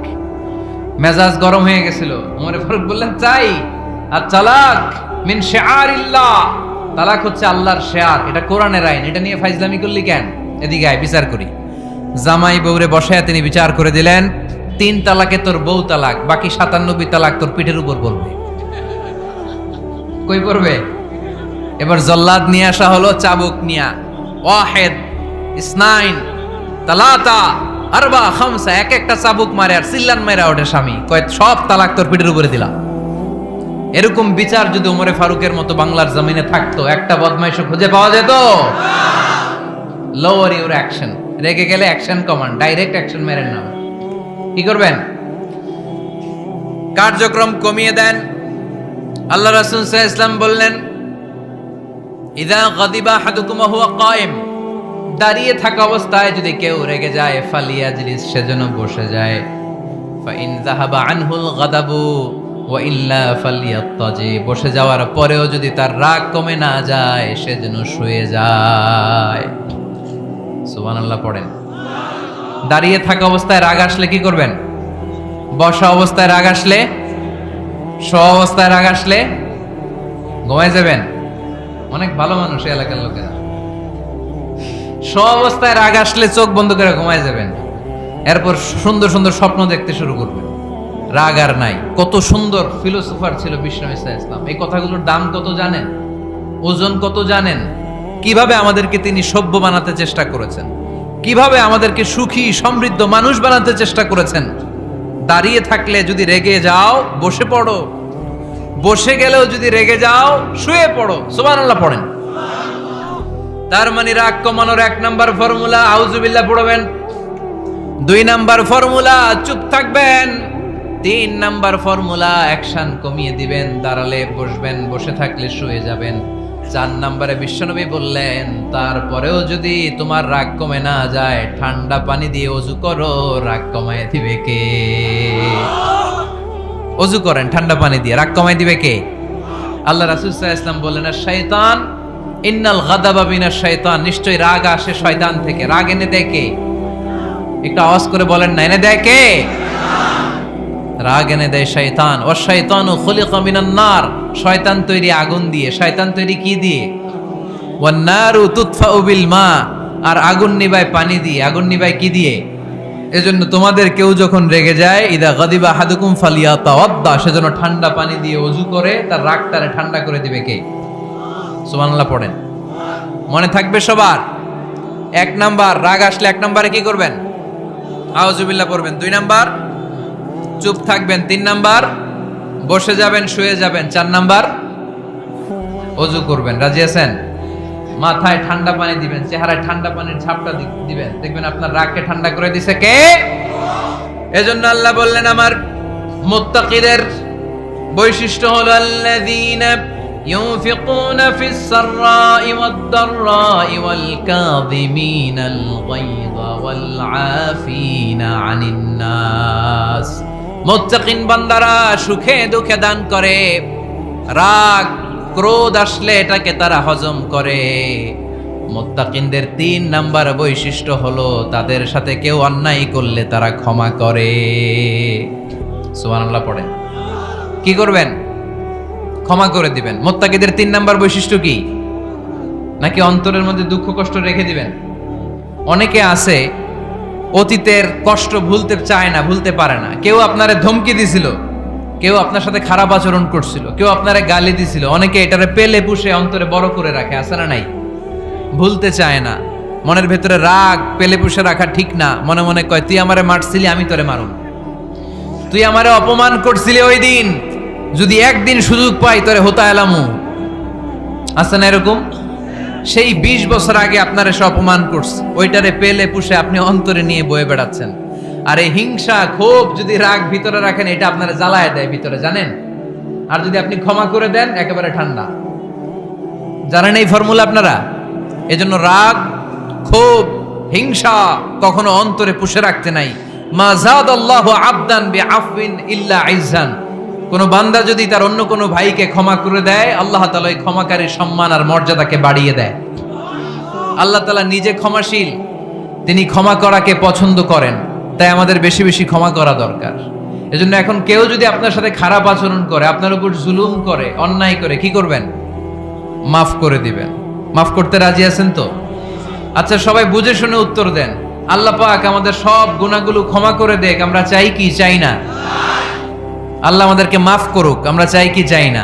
S1: মেজাজ গরম হয়ে গেছিল। ওমরে ফারুক বললেন, চাই। আর তালাক মিন শিআরিল্লাহ, তালাক হচ্ছে আল্লাহর শিআর, এটা কোরআনের আইন, এটা নিয়ে ফাইজলামি করলি কেন? এদিকে আয়, বিচার করি। জামাই বউরে বসায় তিনি বিচার করে দিলেন, 3 তালাকে তোর বউ তালাক, বাকি 97 তালাক তোর পিঠের উপর পড়বে। কই পড়বে? এবার জল্লাদ নিয়ে আসা হলো, চাবুক নিয়া, ওয়াহিদ, ইসনাইন, তালাতা, আরবা, খামসা, এক একটা চাবুক মারে আর সিল্লান মারা ওঠে স্বামী। কয় সব তালাক তোর পিঠের উপরে দিলাম। এরকম বিচার যদি ওমরে ফারুকের মতো বাংলার জমিনে থাকতো, একটা বদমাইশও খুঁজে পাওয়া যেত? লোয়ার ইউর অ্যাকশন, রেগে গেলে অ্যাকশন কমান, ডাইরেক্ট অ্যাকশন মেরেন না। কি করবেন? কার্যক্রম কমিয়ে দেন। আল্লাহ রাসূল সাল্লাল্লাহু আলাইহি ওয়াসাল্লাম বললেন, ইযা গাদিবা আহাদুকুম ওয়া হুয়া কায়েম, দাঁড়িয়ে থাকা অবস্থায় যদি কেউ রেগে যায়, ফালিয়াজলিস, সেজন্য বসে যায়। ফাইন যাহাবা আনহুল গাদাবু ওয়া ইল্লা ফালিয়াত্তাজি, বসে যাওয়ার পরেও যদি তার রাগ কমে না যায়, সেজন্য শুয়ে যায়। সুবহানাল্লাহ পড়েন। দাঁড়িয়ে থাকা অবস্থায় রাগ আসলে কি করবেন? বসা অবস্থায় রাগ আসলে, শোয়া অবস্থায় রাগ আসলে ঘুমায় যাবেন। অনেক ভালো মানুষ এই এলাকার লোকেরা। শোয়া অবস্থায় রাগ আসলে চোখ বন্ধ করে ঘুমায় যাবেন, এরপর সুন্দর সুন্দর স্বপ্ন দেখতে শুরু করবেন। রাগ আর নাই। কত সুন্দর ফিলোসোফার ছিল বিষ্ণু ঈসা ইসলাম। এই কথাগুলোর দাম কত জানেন? ওজন কত জানেন? কিভাবে আমাদেরকে তিনি সভ্য বানাতে চেষ্টা করেছেন, কিভাবে আমাদেরকে সুখী সমৃদ্ধ মানুষ বানাতে চেষ্টা করেছেন। দাঁড়িয়ে থাকলে যদি রেগে যাও, বসে পড়ো। বসে গেলেও যদি রেগে যাও, শুয়ে পড়ো। সুবহানাল্লাহ পড়েন। তার মানে রাগ কমানোর 1 নাম্বার ফর্মুলা আউযুবিল্লাহ পড়বেন, 2 নাম্বার ফর্মুলা চুপ থাকবেন, 3 নাম্বার ফর্মুলা অ্যাকশন কমিয়ে দিবেন, দাঁড়ালে বসবেন, বসে থাকলে শুয়ে যাবেন। 4 নাম্বারে বিশ্বনবী বললেন, তারপরেও যদি তোমার রাগ কমে না যায়, ঠান্ডা পানি দিয়ে ওযু করো, রাগ কমায় দিবে কে? ওযু করেন ঠান্ডা পানি দিয়ে, রাগ কমায় দিবে কে? আল্লাহ রাসূল সাল্লাল্লাহু আলাইহি ওয়াসাল্লাম বললেন, শাইতান, ইন্নাল গাদাবা মিনাশ শাইতান, নিশ্চয়ই রাগ আসে শয়তান থেকে। রাগ এনে দেয় কে? একটু আওয়াজ করে বলেন না, এনে দেয় কে? রাগ এনে দেয় শয়তান। ও শয়তানু খুলিকা মিনান নার, শয়তান তৈরি আগুন দিয়ে। শয়তান তৈরি কি দিয়ে? ওয়ান নারু তুতফাউ বিল মা, আর আগুন নিভায় পানি দিয়ে। আগুন নিভায় কি দিয়ে? এজন্য তোমাদের কেউ যখন রেগে যায়, ইদা গাদিবা আহাদুকুম ফালিয়াতাওয়াদ্দা, সেজন্য ঠান্ডা পানি দিয়ে ওযু করে তার রাগটারে ঠান্ডা করে দিবে কে? সুবহানাল্লাহ পড়েন। মনে থাকবে সবার? 1 নাম্বার, রাগ আসলে 1 নম্বরে কি করবেন? আউযুবিল্লাহ পড়বেন। 2 নাম্বার, চুপ থাকবেন। 3 নাম্বার, বসে যাবেন, শুয়ে যাবেন। 4 নাম্বার, ওযু করবেন। রাজি আছেন? মাথায় ঠান্ডা পানি দিবেন, চেহারায় ঠান্ডা পানির ঝাপটা দিবেন, দেখবেন আপনার রাগকে ঠান্ডা করে দিছে কে? এজন্য আল্লাহ বললেন আমার মুত্তাকিদের বৈশিষ্ট্য হলো আল্লাযীনা ইউনফিকুনা ফিস সাররাই ওয়াদ দাররাই ওয়াল কাযিমিনাল গায়যা ওয়াল আফিনা আনিন নাস। মুত্তাকিন বান্দারা সুখে দুঃখে দান করে, রাগ ক্রোধ আসলে এটাকে তারা হজম করে। মুত্তাকিনদের 3 নাম্বার বৈশিষ্ট্য হলো তাদের সাথে কেউ অন্যায় করলে তারা ক্ষমা করে। সুবহানাল্লাহ পড়েন। কি করবেন? ক্ষমা করে দিবেন। মুত্তাকিদের 3 নাম্বার বৈশিষ্ট্য কি? নাকি অন্তরের মধ্যে দুঃখ কষ্ট রেখে দিবেন? অনেকে আছে অতীতের কষ্ট ভুলতে চায় না, ভুলতে পারে না। কেউ আপনারে ধমকি দিছিল, কেউ আপনার সাথে খারাপ আচরণ করছিল, কেউ আপনারে গালি দিছিল, অনেকে এটারে পেলে পুষে অন্তরে বড় করে রাখে, আছে না নাই? ভুলতে চায় না। মনের ভেতরে রাগ পেলে পুষে রাখা ঠিক না। মনে মনে কয় তুই আমারে মারছিলি, আমি তোরে মারুম। তুই আমারে অপমান করছিলি ওই দিন, যদি একদিন সুযোগ পাই তোরে হতা এলামু। আছে না এরকম? সেই 20 বছর আগে আপনারে সে অপমান করছে, ওইটারে পেলে পুষে আপনি অন্তরে নিয়ে বয়ে বেড়াচ্ছেন। আর এই হিংসা ক্ষোভ যদি রাগ ভিতরে রাখেন, এটা আপনারা জ্বালায় দেয় ভিতরে, জানেন? আর যদি আপনি ক্ষমা করে দেন, একেবারে ঠান্ডা। জানেন এই ফর্মুলা আপনারা? এজন্য রাগ ক্ষোভ হিংসা কখনো অন্তরে পুষে রাখতে নাই। মা যাদাল্লাহু আবদান বিআফওয়িন ইল্লা ইজ্জান। কোন বান্দা যদি তার অন্য কোন ভাইকে ক্ষমা করে দেয়, আল্লাহ তাআলা ওই ক্ষমাকারীর সম্মান আর মর্যাদাকে বাড়িয়ে দেয়। আল্লাহ তাআলা নিজে ক্ষমাশীল, তিনি ক্ষমা করাকে পছন্দ করেন। তাই আমাদের বেশি বেশি ক্ষমা করা দরকার। এজন্য এখন কেউ যদি আপনার সাথে খারাপ আচরণ করে, আপনার উপর জুলুম করে, অন্যায় করে, কি করবেন? মাফ করে দিবেন। মাফ করতে রাজি আছেন তো? আচ্ছা, সবাই বুঝে শুনে উত্তর দেন। আল্লাহ পাক আমাদের সব গুনাহগুলো ক্ষমা করে দেখ, আমরা চাই কি চাই না? আল্লাহ আমাদেরকে মাফ করুক, আমরা চাই কি চাই না?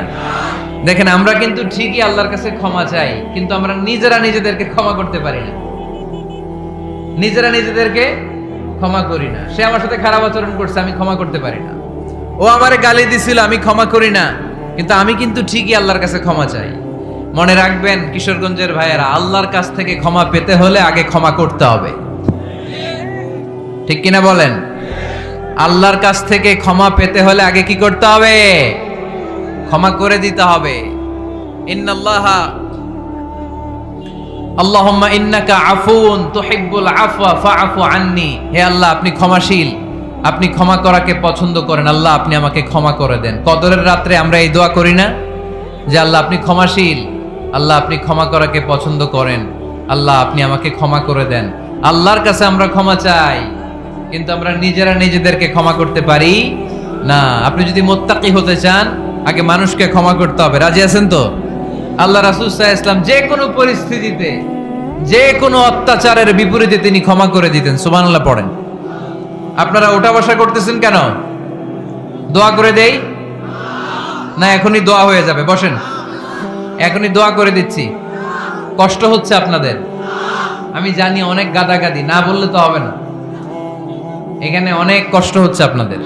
S1: দেখেন, আমরা কিন্তু ঠিকই আল্লাহর কাছে ক্ষমা চাই, কিন্তু আমরা নিজেরা নিজেদেরকে ক্ষমা করতে পারি না। নিজেরা নিজেদেরকে ক্ষমা করি না। সে আমার সাথে খারাপ আচরণ করছে, আমি ক্ষমা করতে পারি না। ও আমারে গালি দিছিল, আমি ক্ষমা করি না, কিন্তু আমি কিন্তু ঠিকই আল্লাহর কাছে ক্ষমা চাই। মনে রাখবেন কিশোরগঞ্জের ভাইয়েরা, আল্লাহর কাছ থেকে ক্ষমা পেতে হলে আগে ক্ষমা করতে হবে। ঠিক কিনা বলেন? আল্লাহর কাছ থেকে ক্ষমা পেতে হলে আগে কি করতে হবে? ক্ষমা করে দিতে হবে। ইন্নাল্লাহা আল্লাহুম্মা ইন্নাকা আফুউন তুহিব্বুল আফওয়া ফাআফু আন্নি। হে আল্লাহ, আপনি ক্ষমাশীল, আপনি ক্ষমা করাকে পছন্দ করেন। আল্লাহ, আপনি আমাকে ক্ষমা করে দেন। কদরের রাত্রে আমরা এই দোয়া করি না যে আল্লাহ আপনি ক্ষমাশীল, আল্লাহ আপনি ক্ষমা করাকে পছন্দ করেন, আল্লাহ আপনি আমাকে ক্ষমা করে দেন। আল্লাহর কাছে আমরা ক্ষমা চাই, কিন্তু আমরা নিজেরা নিজেদেরকে ক্ষমা করতে পারি না। আপনি যদি মুত্তাকি হতে চান, আগে মানুষকে ক্ষমা করতে হবে। রাজি আছেন তো? আল্লাহ রাসূল সাল্লাল্লাহু আলাইহি ওয়াসাল্লাম যে কোনো পরিস্থিতিতে, যে কোনো অত্যাচারের বিপরীতে তিনি ক্ষমা করে দিতেন। সুবহানাল্লাহ পড়েন। আপনারা ওঠা বসা করতেছেন কেন? দোয়া করে দেই না? এখনই দোয়া হয়ে যাবে, বসেন। এখনই দোয়া করে দিচ্ছি। কষ্ট হচ্ছে আপনাদের, আমি জানি, অনেক গাদাগাদি, না বললে তো হবে না। এখানে অনেক কষ্ট হচ্ছে আপনাদের।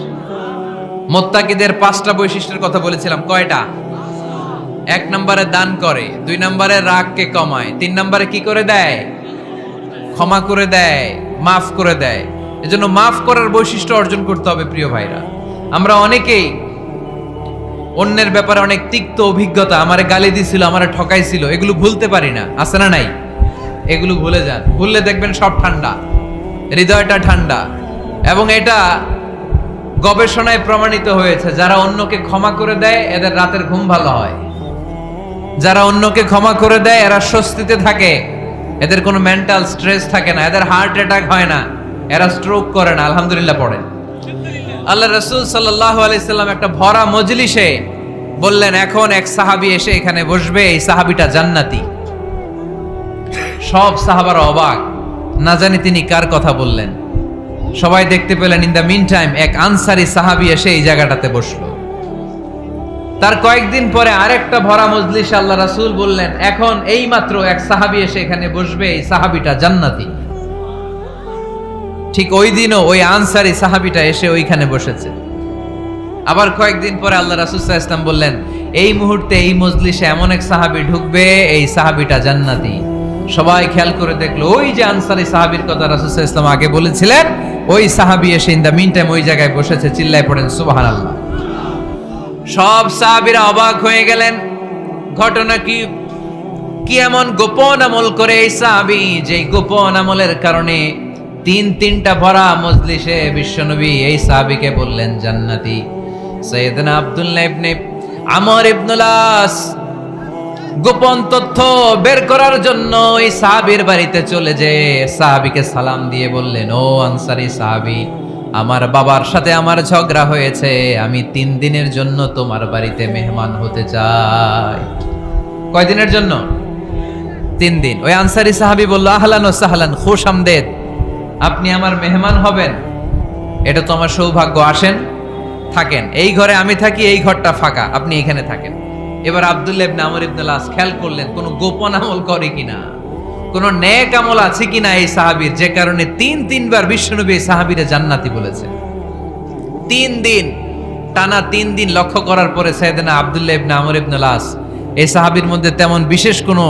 S1: মুত্তাকিদের 5টা বৈশিষ্ট্যের কথা বলেছিলাম, কয়টা? 1 নম্বরে দান করে, 2 নম্বরে রাগকে কমায়, 3 নম্বরে কি করে দেয়? ক্ষমা করে দেয়, মাফ করে দেয়। এজন্য মাফ করার বৈশিষ্ট্য অর্জন করতে হবে প্রিয় ভাইরা। আমরা অনেকেই অন্যের ব্যাপারে অনেক তিক্ত অভিজ্ঞতা, আমারে গালি দিছিল, আমারে ঠকাইছিল, এগুলো ভুলতে পারি না। আছে না নাই? এগুলো ভুলে যান। ভুললে দেখবেন সব ঠান্ডা, হৃদয়টা ঠান্ডা। এবং এটা গবেষণায় প্রমাণিত হয়েছে, যারা অন্যকে ক্ষমা করে দেয় এদের রাতের ঘুম ভালো হয়। যারা অন্যকে ক্ষমা করে দেয় এরা স্বস্তিতে থাকে, এদের কোনো মেন্টাল স্ট্রেস থাকে না, এদের হার্ট অ্যাটাক হয় না, এরা স্ট্রোক করে না। আলহামদুলিল্লাহ পড়েন। আল্লাহ রাসূল সাল্লাল্লাহু আলাইহি সাল্লাম একটা ভরা মজলিসে বললেন, এখন এক সাহাবী এসে এখানে বসবে, এই সাহাবীটা জান্নাতি। সব সাহাবারা অবাক, না জানি তিনি কার কথা বললেন। সবাই দেখতে পেলেন ইন দ্য মিন টাইম এক আনসারী সাহাবী এসে এই জায়গাটাতে বসলো। তার কয়েকদিন পরে আরেকটা ভরা মজলিসে আল্লাহ রাসূল বললেন, এখন এই মাত্র এক সাহাবী এসে এখানে বসবে, এই সাহাবীটা জান্নাতি। ঠিক ওই দিনও ওই আনসারী সাহাবীটা এসে ওইখানে বসেছে। আবার কয়েকদিন পরে আল্লাহ রাসূল সাল্লাল্লাহু আলাইহি ওয়াসাল্লাম বললেন, এই মুহূর্তে এই মজলিসে এমন এক সাহাবী ঢুকবে, এই সাহাবীটা জান্নাতি। সবাই খেয়াল করে দেখলো, ওই যে আনসারী সাহাবীর কথা রাসূল সাল্লাল্লাহু আলাইহি ওয়াসাল্লাম আগে বলেছিলেন, ওই সাহাবী এসে ইন দা মিন টাইম ওই জায়গায় বসেছে। চিল্লায় পড়েন সুবহানাল্লাহ। সব সাহাবীরা অবাক হয়ে গেলেন। ঘটনা কি? কি এমন গোপন আমল করে এই সাহাবী, যে গোপন আমলের কারণে তিনটা ভরা মজলিসে বিশ্বনবী এই সাহাবীকে বললেন জান্নাতি। সাইয়েদনা আব্দুল্লাহ ইবনে আমর ইবনুল আস গোপন তথ্য বের করার জন্য এই সাহাবীর বাড়িতে চলে যেয়ে সাহাবীকে সালাম দিয়ে বললেন, ও আনসারী সাহাবী, আমার বাবার সাথে আমার ঝগড়া হয়েছে, আমি 3 দিনের জন্য তোমার বাড়িতে মেহমান হতে চাই। কয়দিনের জন্য? 3 দিন। ওই আনসারী সাহাবী বলল, আহলান ওয়া সাহলান, খুশ আমদেদ, আপনি আমার মেহমান হবেন, এটা তো আমার সৌভাগ্য, আসেন থাকেন, এই ঘরে আমি থাকি, এই ঘরটা ফাঁকা, আপনি এখানে থাকেন। এবার আব্দুল্লাহ ইবনে আমর ইবনুল আস খেয়াল করলেন কোনো গোপন আমল করে কিনা, কোন নেক আমল আছে কিনা এই সাহাবীর, যে কারণে 3বার বিশ্বনবী এই সাহাবীরে জান্নাতি বলেছে। 3 দিন টানা 3 দিন লক্ষ্য করার পরে সাইয়েদনা আব্দুল্লাহ ইবনে আমর ইবনুল আস এই সাহাবীর মধ্যে তেমন বিশেষ কোনো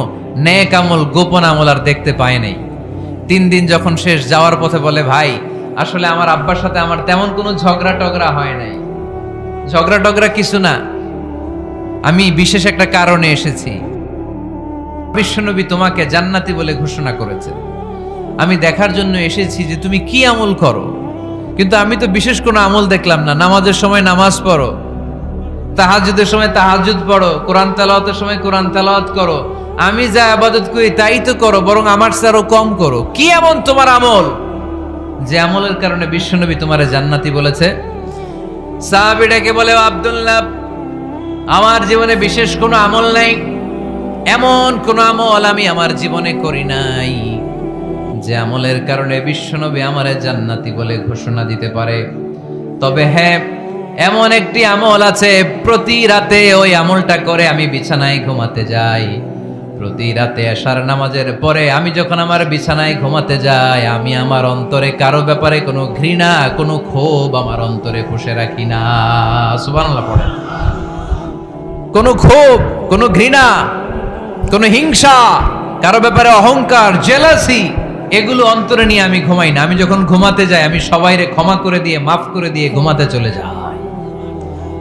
S1: নেক আমল, গোপন আমল আর দেখতে পায় নাই। 3 দিন যখন শেষ, যাওয়ার পথে বলে, ভাই আসলে আমার আব্বার সাথে আমার তেমন কোনো ঝগড়া টগড়া হয় নাই, ঝগড়া টগড়া কিছু না, আমি বিশেষ একটা কারণে এসেছি। বিশ্বনবী তোমাকে জান্নাতি বলে ঘোষণা করেছে, আমি দেখার জন্য এসেছি যে তুমি কি আমল করো, কিন্তু আমি তো বিশেষ কোনো আমল দেখলাম না। নামাজের সময় নামাজ পড়ো, তাহাজ্জুদের সময় তাহাজ্জুদ পড়ো, কোরআন তেলাওয়াতের সময় কোরআন তেলাওয়াত করো, আমি যা ইবাদত করি তাই তো করো, বরং আমার চেয়ে আরো কম করো। কি এমন তোমার আমল যে আমলের কারণে বিশ্বনবী তোমারে জান্নাতি বলেছে? সাহাবীটাকে বলে, আব্দুল্লাহ, আমার জীবনে বিশেষ কোনো আমল নাই, এমন কোন আমল আমি আমার জীবনে করি নাই যে আমলের কারণে বিশ্বনবী আমারে জান্নাতি বলে ঘোষণা দিতে পারে। তবে হ্যাঁ, এমন একটি আমল আছে, প্রতি রাতে ওই আমলটা করে আমি বিছানায় ঘুমাতে যাই। প্রতি রাতে এশার নামাজের পরে আমি যখন আমার বিছানায় ঘুমাতে যাই, আমি আমার অন্তরে কারো ব্যাপারে কোনো ঘৃণা, কোনো ক্ষোভ আমার অন্তরে পুষে রাখি না। সুবহানাল্লাহ পড়ে। কোনো ক্ষোভ, কোনো ঘৃণা, কোনো হিংসা, কারো ব্যাপারে অহংকার, জেলাসি, এগুলো অন্তরে নিয়ে আমি ঘুমাই না। আমি যখন ঘুমাতে যাই, আমি সবাইরে ক্ষমা করে দিয়ে, মাফ করে দিয়ে ঘুমাতে চলে যাই।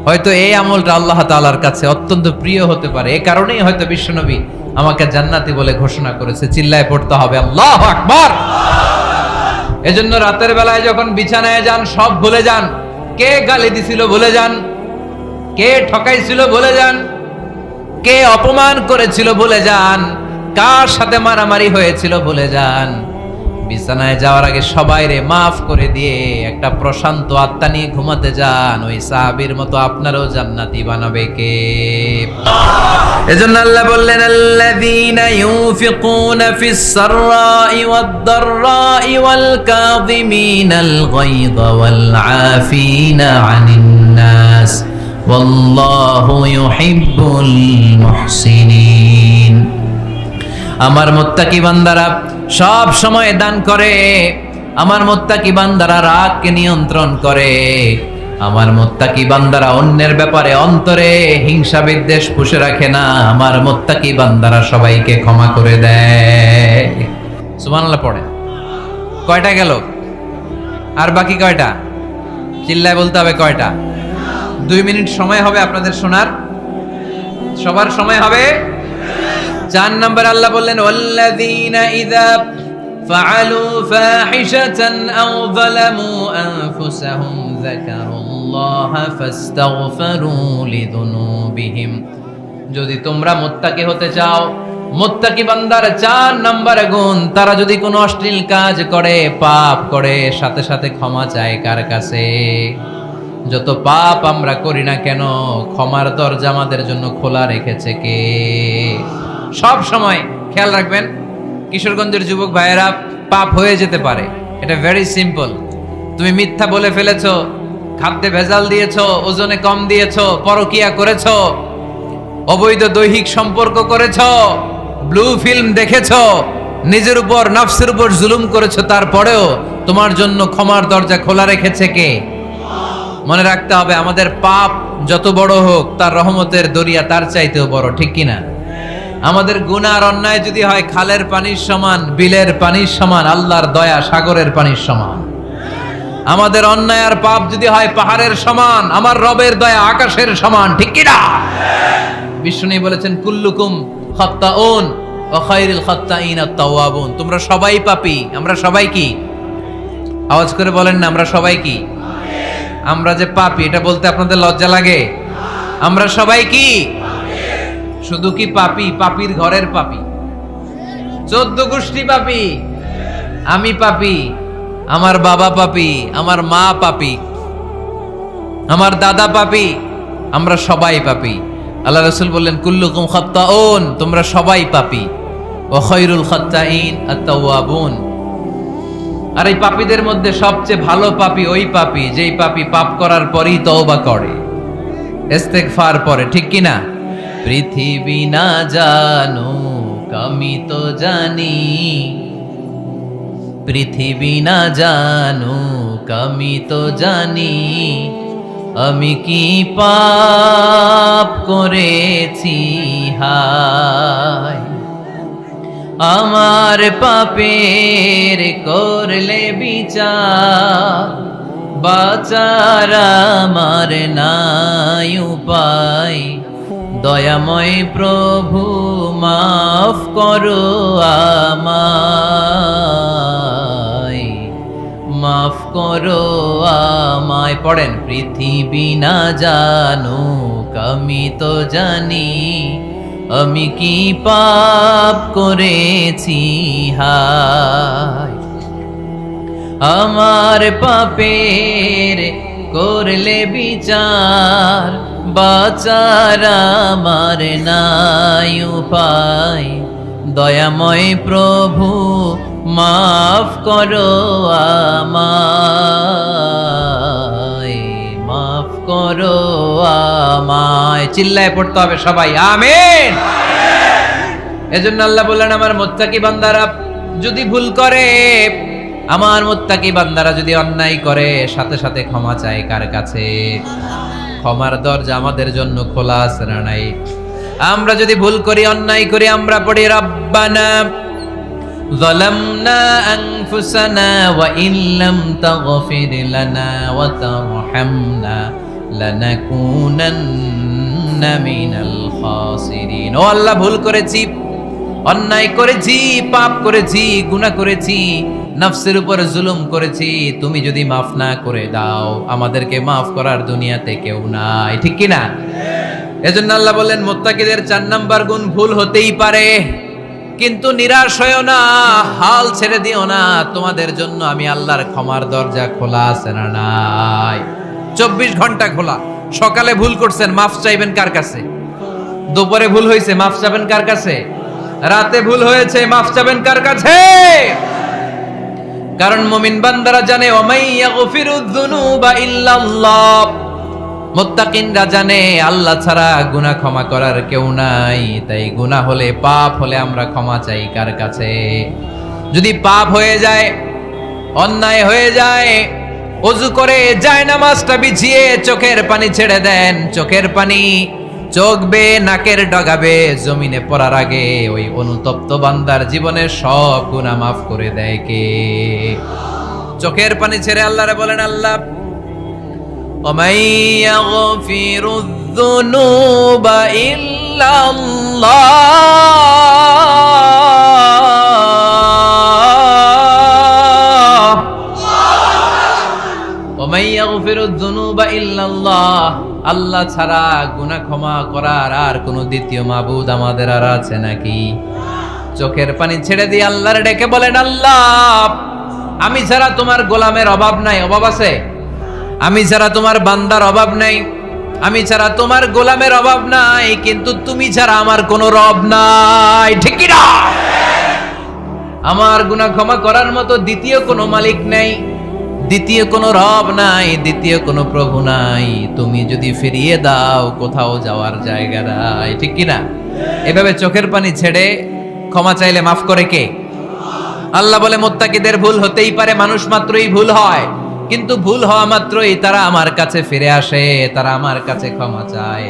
S1: হয়তো এই আমলটা আল্লাহ তাআলার কাছে অত্যন্ত প্রিয় হতে পারে, এই কারণেই হয়তো বিশ্বনবী আমাকে জান্নাতি বলে ঘোষণা করেছে। চিল্লায় পড়তে হবে আল্লাহু আকবার। এজন্য রাতের বেলায় যখন বিছানায় যান, সব ভুলে যান। কে গালি দিছিল ভুলে যান, কে ঠকাইছিল ভুলে যান, কে অপমান করেছিল ভুলে যান, কার সাথে মারামারি হয়েছিল ভুলে যান। বিছানায় যাওয়ার আগে সবাইরে মাফ করে দিয়ে একটা প্রশান্ত আত্মা নিয়ে ঘুমাতে যান। ওই সাহাবীর মতো আপনারও জান্নাতি বানাবে কে? এজন্য আল্লাহ বললেন, আল্লাযীনা ইউনফিকুনা ফিস সাররাই ওয়াদ দাররাই ওয়াল কাযিমিনাল গায়যা ওয়াল আফিনা আনিন নাস ওয়াল্লাহু ইউহিব্বুল মুহসিনিন। আমার মুত্তাকি বান্দারা সব সময় দান করে, আমার মুত্তাকি বান্দারা রাগকে নিয়ন্ত্রণ করে, আমার মুত্তাকি বান্দারা অন্যের ব্যাপারে অন্তরে হিংসা বিদ্বেষ পুষে রাখে না, আমার মুত্তাকি বান্দারা সবাইকে ক্ষমা করে দেয়। সুবহানাল্লাহ পড়ে। কয়টা গেল? আর বাকি কয়টা? চিল্লায় বলতে হবে কয়টা? 2 মিনিট সময় হবে আপনাদের শোনার। সবার সময় হবে। 4 নম্বর আল্লাহ বললেন, ওয়াল্লাযীনা ইযা ফাআলু ফাহিশাতান আও যালামু আনফুসাহুম যাকারুল্লাহা ফাস্তাগফিরু লিযুনুবিহিম। যদি তোমরা মুত্তাকি হতে চাও, মুত্তাকি বান্দার 4 নম্বর গুণ, তারা যদি কোনো অশ্লীল কাজ করে, পাপ করে, সাথে সাথে ক্ষমা চায় কার কাছে? যত পাপ আমরা করি না কেন, ক্ষমার দরজা আমাদের জন্য খোলা রেখেছে কে? সব সময় খেয়াল রাখবেন, কিশোরগঞ্জের যুবক ভাইয়েরা, পাপ হয়ে যেতে পারে, এটা ভেরি সিম্পল। তুমি মিথ্যা বলে ফেলেছো, খাদ্যে ভেজাল দিয়েছো, ওজনে কম দিয়েছো, পরকিয়া করেছো, অবৈধ দৈহিক সম্পর্ক করেছো, ব্লু ফিল্ম দেখেছো, নিজের উপর নফসের উপর জুলুম করেছো, তারপরেও তোমার জন্য ক্ষমার দরজা খোলা রেখেছে কে? মনে রাখতে হবে, আমাদের পাপ যত বড় হোক তার রহমতের দরিয়া তার চাইতেও বড়, ঠিক কিনা? আমাদের গুনাহ আর অন্যায় যদি হয় খালের পানির সমান, বিলের পানির সমান, আল্লাহর দয়া সাগরের পানির সমান। আমাদের অন্যায় আর পাপ যদি হয় পাহাড়ের সমান, আমার রবের দয়া আকাশের সমান, ঠিক কিনা? বিষ্ণু বলেছেন কুল্লুকুম খাত্তাউন ওয়া খায়রুল খাত্তাইন আত-তাওয়াবুন। তোমরা সবাই পাপী। আমরা সবাই কি? আওয়াজ করে বলেন না, আমরা সবাই কি? আমরা যে পাপী এটা বলতে আপনাদের লজ্জা লাগে? আমরা সবাই কি? শুধু কি পাপী? পাপীর ঘরের পাপী, 14 গোষ্ঠী পাপী। আমি পাপী, আমার বাবা পাপী, আমার মা পাপী, আমার দাদা পাপী, আমরা সবাই পাপী। আল্লাহ রাসূল বললেন কুল্লুকুম খাত্তাউন, তোমরা সবাই পাপী, ওয়া খায়রুল খাত্তাইন আত-তাওয়াবুন। আর এই পাপীদের মধ্যে সবচেয়ে ভালো পাপী ওই পাপী যেই পাপী পাপ করার পরই তওবা করে, ইস্তেগফার পড়ে, ঠিক কি না? পৃথিবী না জানুক আমি তো জানি, পৃথিবী না জানুক আমি তো জানি, আমি কি পাপ করেছি হায়, আমার পাপের করলে বিচার, বাঁচার আমার নাই উপায়, দয়াময় প্রভু মাফ করো আমায়, মাফ করো আমায়। পড়েন, পৃথিবী না জানুক আমি তো জানি, আমি কি পাপ করেছি হায়, আমার পাপের করলে বিচার, বাঁচার আমার নাই উপায়, দয়াময় প্রভু মাফ করো আমায়, মাফ করো আমায়। চিল্লায় পড়তে হবে সবাই, আমিন। এজন্য আল্লাহ বললেন, আমার মুত্তাকি বান্দারা যদি ভুল করে, আমার মুত্তাকি বান্দারা যদি অন্যায় করে, সাথে সাথে ক্ষমা চায় কার কাছে? ক্ষমার দরজা আমাদের জন্য খোলা আছে না নাই? আমরা যদি ভুল করি, অন্যায় করি, আমরা পড়ি রব্বানা যালামনা আনফুসানা ওয়া ইল্লাম তাগফির লানা ওয়া তারহামনা লানাকুনান্না মিনাল খাসিরিন। ও আল্লাহ, ভুল করেছি, অন্যায় করেছি, পাপ করেছি, গুনাহ করেছি, নফসের উপর জুলুম করেছি, তুমি যদি মাফ না করে দাও, আমাদেরকে মাফ করার দুনিয়াতে কেউ নাই, ঠিক কি না? এজন্য আল্লাহ বলেন, মুত্তাকিদের 4 নাম্বার গুণ, ভুল হতেই পারে কিন্তু নিরাশ হয়ো না, হাল ছেড়ে দিও না, তোমাদের জন্য আমি আল্লাহর ক্ষমার দরজা খোলা আছে না নাই? 24 ঘন্টা খোলা। সকালে ভুল করছেন, মাফ চাইবেন কার কাছে? দুপুরে ভুল হয়েছে, মাফ চাইবেন কার কাছে? রাতে ভুল হয়েছে, মাফ চাইবেন কার কাছে? কারণ মুমিন বান্দারা জানে, ওমাই ইয়াগফিরুয যুনুবা ইল্লাল্লাহ, মুত্তাকিনরা জানে আল্লাহ ছাড়া গুনাহ ক্ষমা করার কেউ নাই। তাই গুনাহ হলে, পাপ হলে আমরা ক্ষমা চাই কার কাছে? যদি পাপ হয়ে যায়, অন্যায় হয়ে যায়, ওযু করে জায়নামাজটা বিছিয়ে চোখের পানি ছেড়ে দেন, চোখের পানি চোখ বেয়ে নাকের ডগাবে জমিনে পড়ার আগে ওই অনুতপ্ত বান্দার জীবনের সব গুনাহ মাফ করে দেয় কে? চোখের পানি ছেড়ে আল্লাহরে বলেন, আল্লাহ ওমাই ইয়াগফিরুয যুনুবা ইল্লাল্লাহ, ওমাই ইয়াগফিরুয যুনুবা ইল্লাল্লাহ, আল্লাহ ছাড়া গুনাহ ক্ষমা করার আর কোনো দ্বিতীয় মাবুদ আমাদের আর আছে নাকি? চোখের পানি ছেড়ে দিয়ে আল্লাহরে ডেকে বলেন, আল্লাহ আমি ছাড়া তোমার গোলামের অভাব নাই, অভাব আছে? আমি ছাড়া তোমার বান্দার অভাব নাই, আমি ছাড়া তোমার গোলামের অভাব নাই, কিন্তু তুমি ছাড়া আমার কোনো রব নাই, ঠিক কি না? আমার গুনাহ ক্ষমা করার মতো দ্বিতীয় কোনো মালিক নেই, দ্বিতীয় কোনো রব নাই, দ্বিতীয় কোনো প্রভু নাই, তুমি যদি ফিরিয়ে দাও কোথাও যাওয়ার জায়গা নাই, ঠিক কিনা? এভাবে চোখের পানি ছেড়ে ক্ষমা চাইলে মাফ করে কে? আল্লাহ বলে মুত্তাকিদের ভুল হতেই পারে, মানুষ মাত্রই ভুল হয়, কিন্তু ভুল হওয়া মাত্রই তারা আমার কাছে ফিরে আসে, তারা আমার কাছে ক্ষমা চায়।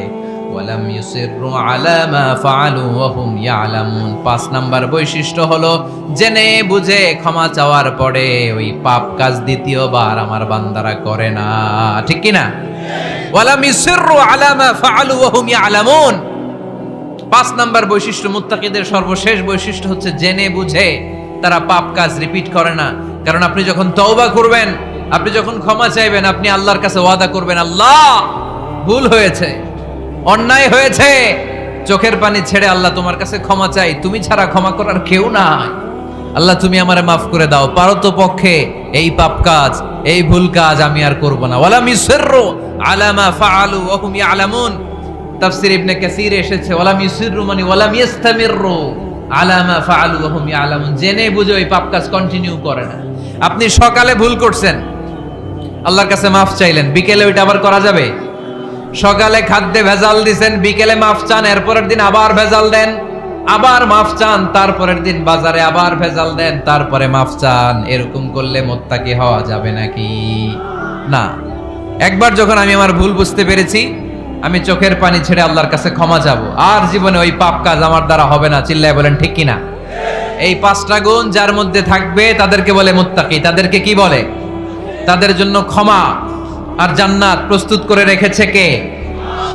S1: ওয়ালাম ইউসিররু আলা মা ফাআলু ওয়া হুম ইয়ালামুন। ৫ নাম্বার বৈশিষ্ট্য হলো জেনে বুঝে ক্ষমা চাওয়ার পরে ওই পাপ কাজ দ্বিতীয়বার আমার বান্দারা করে না, ঠিক কি না? ওয়ালাম ইউসিররু আলা মা ফাআলু ওয়া হুম ইয়ালামুন। ৫ নাম্বার বৈশিষ্ট্য, মুত্তাকিদের সর্বশেষ বৈশিষ্ট্য হচ্ছে জেনে বুঝে তারা পাপ কাজ রিপিট করে না। কারণ আপনি যখন তওবা করবেন, আপনি যখন ক্ষমা চাইবেন, আপনি আল্লাহর কাছে ওয়াদা করবেন, আল্লাহ ভুল হয়েছে, অন্যায় হয়েছে, চোখের পানি ছেড়ে আল্লাহ তোমার কাছে ক্ষমা চাই, তুমি ছাড়া ক্ষমা করার কেউ নাই, আল্লাহ তুমি আমারে মাফ করে দাও, পারতো পক্ষে এই পাপ কাজ, এই ভুল কাজ আমি আর করব না। ওয়ালাম ইউসিররু আলা মা ফাআলু ওয়া হুম ইয়ালামুন। তাফসীর ইবনে কাসীর এসেছে ওয়ালাম ইউসিররু মানে ওয়ালাম ইস্তামিররু আলা মা ফাআলু ওয়া হুম ইয়ালামুন, জেনে বুঝে ওই পাপ কাজ কন্টিনিউ করে না। আপনি সকালে ভুল করছেন, আল্লাহর কাছে মাফ চাইলেন, বিকেলে ওইটা আবার করা যাবে? সকালে খাদ্যে ভেজাল দিছেন, বিকেলে মাফ চান, এরপরের দিন আবার ভেজাল দেন, আবার মাফ চান, তারপরের দিন বাজারে আবার ভেজাল দেন, তারপরে মাফ চান। এরকম করলে মুত্তাকি হওয়া যাবে নাকি? না। একবার যখন আমি আমার ভুল বুঝতে পেরেছি, আমি চোখের পানি ছেড়ে আল্লাহর কাছে ক্ষমা চাবো, আর জীবনে ওই পাপ কাজ আমার দ্বারা হবে না। চিল্লায় বলেন ঠিক কিনা? এই 5টা গুণ যার মধ্যে থাকবে তাদেরকে বলে মুত্তাকি। তাদেরকে কি বলে? তাদের জন্য ক্ষমা আর জান্নাত প্রস্তুত করে রেখেছে কে?